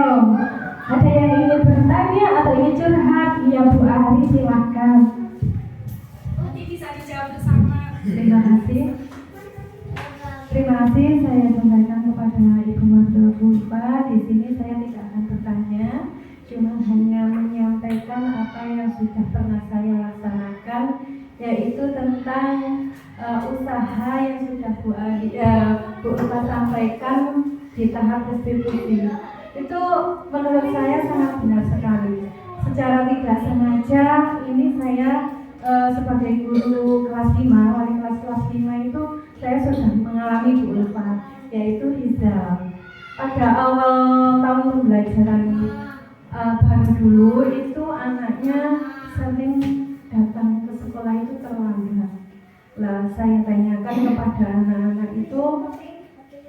B: Ada yang ingin bertanya atau ingin curhat? Iya Bu Ari, silahkan.
F: Nanti bisa dijawab bersama.
B: Terima kasih. Terima kasih saya sampaikan kepada Ibu Marto Bulpa. Di sini saya tidak akan bertanya, cuma hanya menyampaikan apa yang sudah pernah saya laksanakan, yaitu tentang usaha yang sudah Bu Ulfa sampaikan di tahap restitusi. Itu menurut saya sangat benar sekali. Secara tidak sengaja ini saya sebagai guru kelas 5, wali kelas 5 itu saya sudah mengalami Bu Ulfa, yaitu hijab. Pada awal tahun pembelajaran baru dulu itu anaknya sering datang ke sekolah itu terlambat. Lah saya tanyakan kepada anak-anak itu,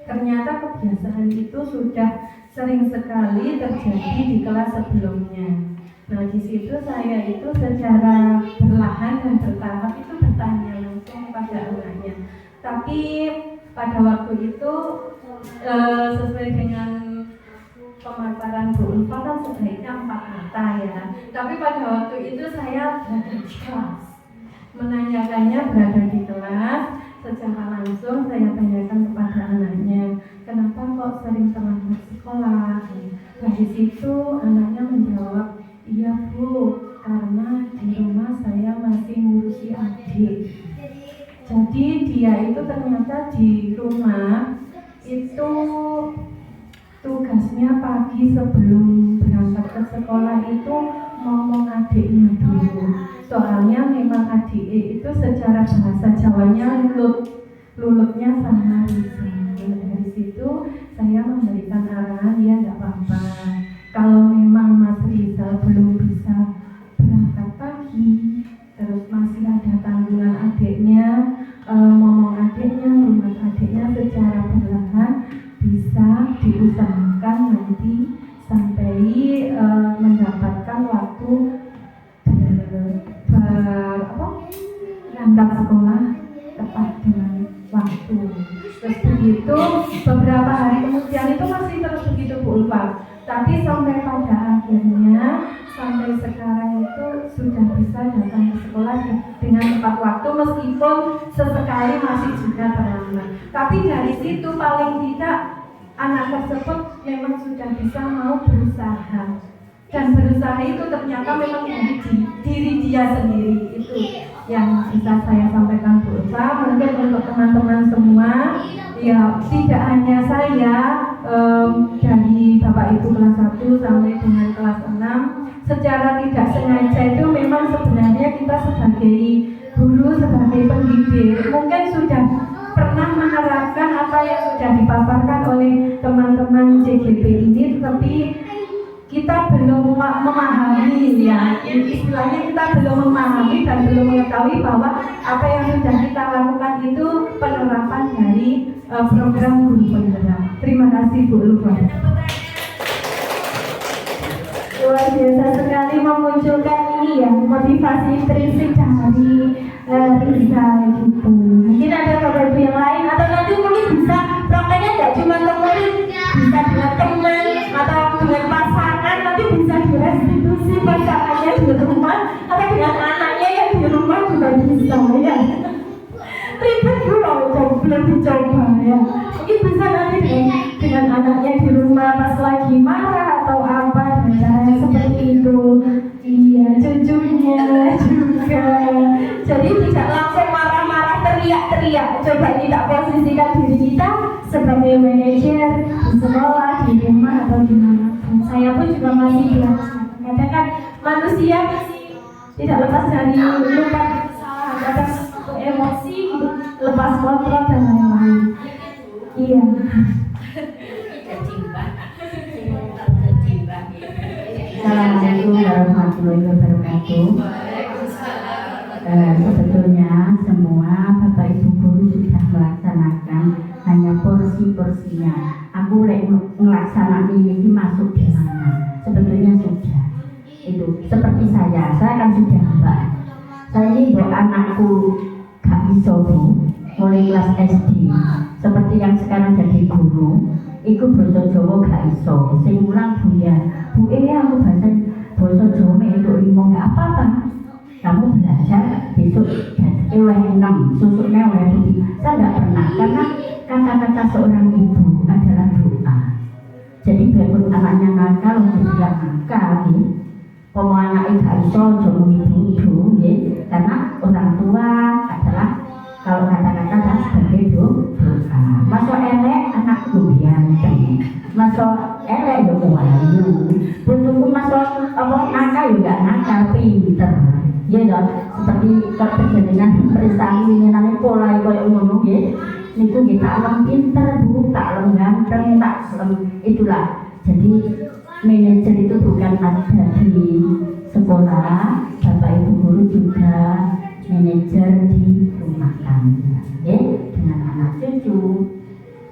B: ternyata kebiasaan itu sudah sering sekali terjadi di kelas sebelumnya. Nah, di situ saya itu secara perlahan dan bertahap itu bertanya langsung kepada anaknya. Tapi pada waktu itu sesuai dengan pemaparan Bu Ulfa kan sebaiknya 4 mata ya. Tapi pada waktu itu saya berada di kelas, menanyakannya berada di kelas. Secara langsung saya tanyakan kepada anaknya, kenapa kok sering terlambat sekolah? Nah, di situ anaknya menjawab, iya Bu, karena di rumah saya masih ngurusi adik. Jadi dia itu ternyata di rumah itu tugasnya pagi sebelum berangkat ke sekolah itu ngomong adiknya dulu. Soalnya memang adik itu secara bahasa Jawanya lulutnya sama Rizal. Dari situ saya memberikan arahan, ya nggak apa-apa. Kalau memang Mas Rizal belum bisa berangkat pagi,
A: berangkat sekolah tepat dengan waktu. Terus begitu beberapa hari kemudian itu masih terus begitu Bu Ulfa. Tapi sampai pada akhirnya sampai sekarang itu sudah bisa datang ke sekolah dengan tepat waktu meskipun sesekali masih juga terlambat. Tapi dari situ paling tidak anak tersebut memang sudah bisa mau berusaha. Dan berusaha itu ternyata memang dari diri dia sendiri. Itu yang bisa saya sampaikan Bu Ulfa. Mungkin untuk teman-teman semua, ya tidak hanya saya dari Bapak Ibu kelas 1 sampai dengan kelas 6, secara tidak sengaja itu memang sebenarnya kita sebagai guru, sebagai pendidik mungkin sudah pernah menerapkan apa yang sudah dipaparkan oleh teman-teman CGP ini, tetapi kita belum memahami, ya istilahnya kita belum memahami dan belum mengetahui bahwa apa yang sudah kita lakukan itu penerapan dari program guru penggerak. Terima kasih Bu Ulfa. Luar biasa sekali memunculkan ini ya, motivasi intrinsik dari Risa gitu. Mungkin ada Bapak Ibu yang lain atau nanti mungkin bisa prakteknya nggak cuma temuin, bisa dengan teman atau dengan pasangan, nanti bisa direstitusi pasangannya di rumah atau dengan anaknya yang di rumah juga bisa ya. Ribet belum dicoba ya. Mungkin bisa nanti dengan anaknya di rumah pas lagi marah atau apa dengan cara seperti itu. Iya, cucunya juga. Jadi tidak langsung marah-marah teriak-teriak. Coba kita posisikan diri kita sebagai manajer di sekolah, di rumah atau di mana. Saya pun juga masih belajar. Kadang kan manusia masih tidak lepas dari lupa salah, kadang emosi, lepas kontrol dan lain-lain. Iya.
C: Assalamualaikum warahmatullahi wabarakatuh. Sebetulnya semua Bapak Ibu guru sudah melaksanakan, hanya porsi-porsinya. Aku melaksanakan ini masuk di mana? Sebetulnya sudah. Itu seperti saya kan sudah mbak. Saya ini buat anakku gak bisa Bu, mulai kelas SD. Seperti yang sekarang jadi guru, iku basa Jawa gak iso. Sing mulang Bu ya, Bu aku bahasa Jawa itu 5 gak apa-apa. Kamu belajar besok oleh 6, susuknya oleh 7. Saya gak pernah, karena kata-kata seorang ibu adalah doa. Jadi biarpun anaknya nakal, dia nakal Pomo anak gak iso jomo ibu-ibu karena orang tua adalah kalau kata-kata adalah sebagai doa. Masuk elek anak ganteng, masuk elek wayu, butuhku masuk apa nakal juga nakal pinter. Ya dong, seperti perjalanan perusahaan ini nanti pola yang ngono ya. Niku kita alam pinter Bu, tak alam ganteng, tak alam itulah. Jadi manajer itu bukan ada di sekolah, Bapak Ibu guru juga manajer di rumah tangga, ya, dengan anak cucu,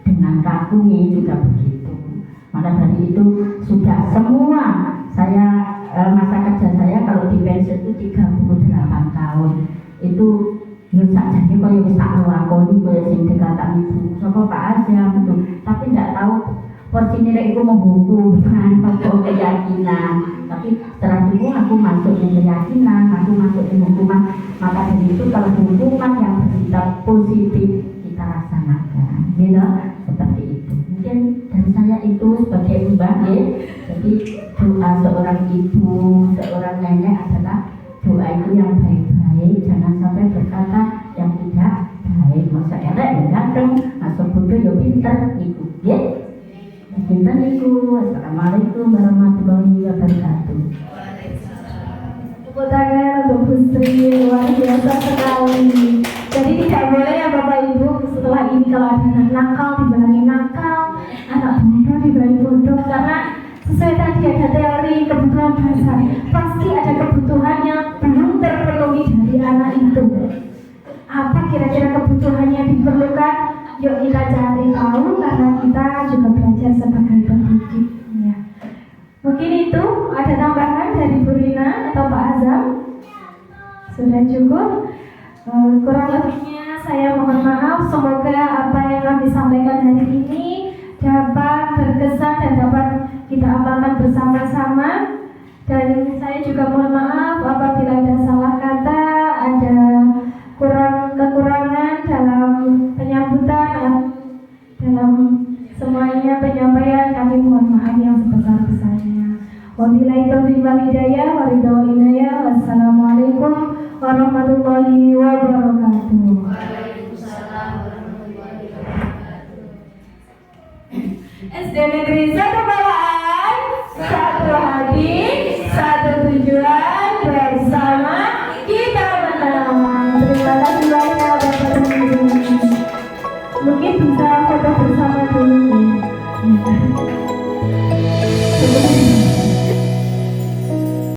C: dengan kakungnya juga begitu. Maka dari itu sudah semua saya masa kerja saya kalau di pensiun itu 38 tahun itu sakjane kaya wis tak lakoni kaya sing dekatan ibu sapa Pak Azam itu, tapi tidak tahu porsinya itu menghukum atau keyakinan. Tapi setelah itu aku masuk di keyakinan, aku masuk di hukuman. Maka dari itu kalau hukuman yang bersifat positif kita laksanakan, gitu, seperti itu. Mungkin dari saya itu sebagai mbak, ya. Jadi doa seorang ibu, seorang nenek adalah doa itu yang baik-baik, jangan sampai berkata yang tidak baik. Masa elek ya ganteng, masa bodoh ya pinter, itu, ya. Cinta niku. Assalamualaikum warahmatullahi wabarakatuh.
A: Tepuk tangan untuk Bu Sri, luar biasa sekali. Jadi tidak boleh ya Bapak Ibu setelah ini kalau ada anak nakal dibarengi nakal, anak bodoh dibarengi bodoh, karena sesuai tadi ada teori kebutuhan dasar, pasti ada kebutuhan yang belum terpenuhi dari anak itu. Apa kira-kira kebutuhan yang diperlukan? Yuk kita cari tahu, karena kita juga belajar sebagai pendidik ya. Mungkin itu ada tambahan dari Bu Rina atau Pak Azam? Sudah cukup? Kurang lebihnya saya mohon maaf. Semoga apa yang kami sampaikan hari ini dapat berkesan dan dapat kita amalkan bersama-sama. Dan saya juga mohon maaf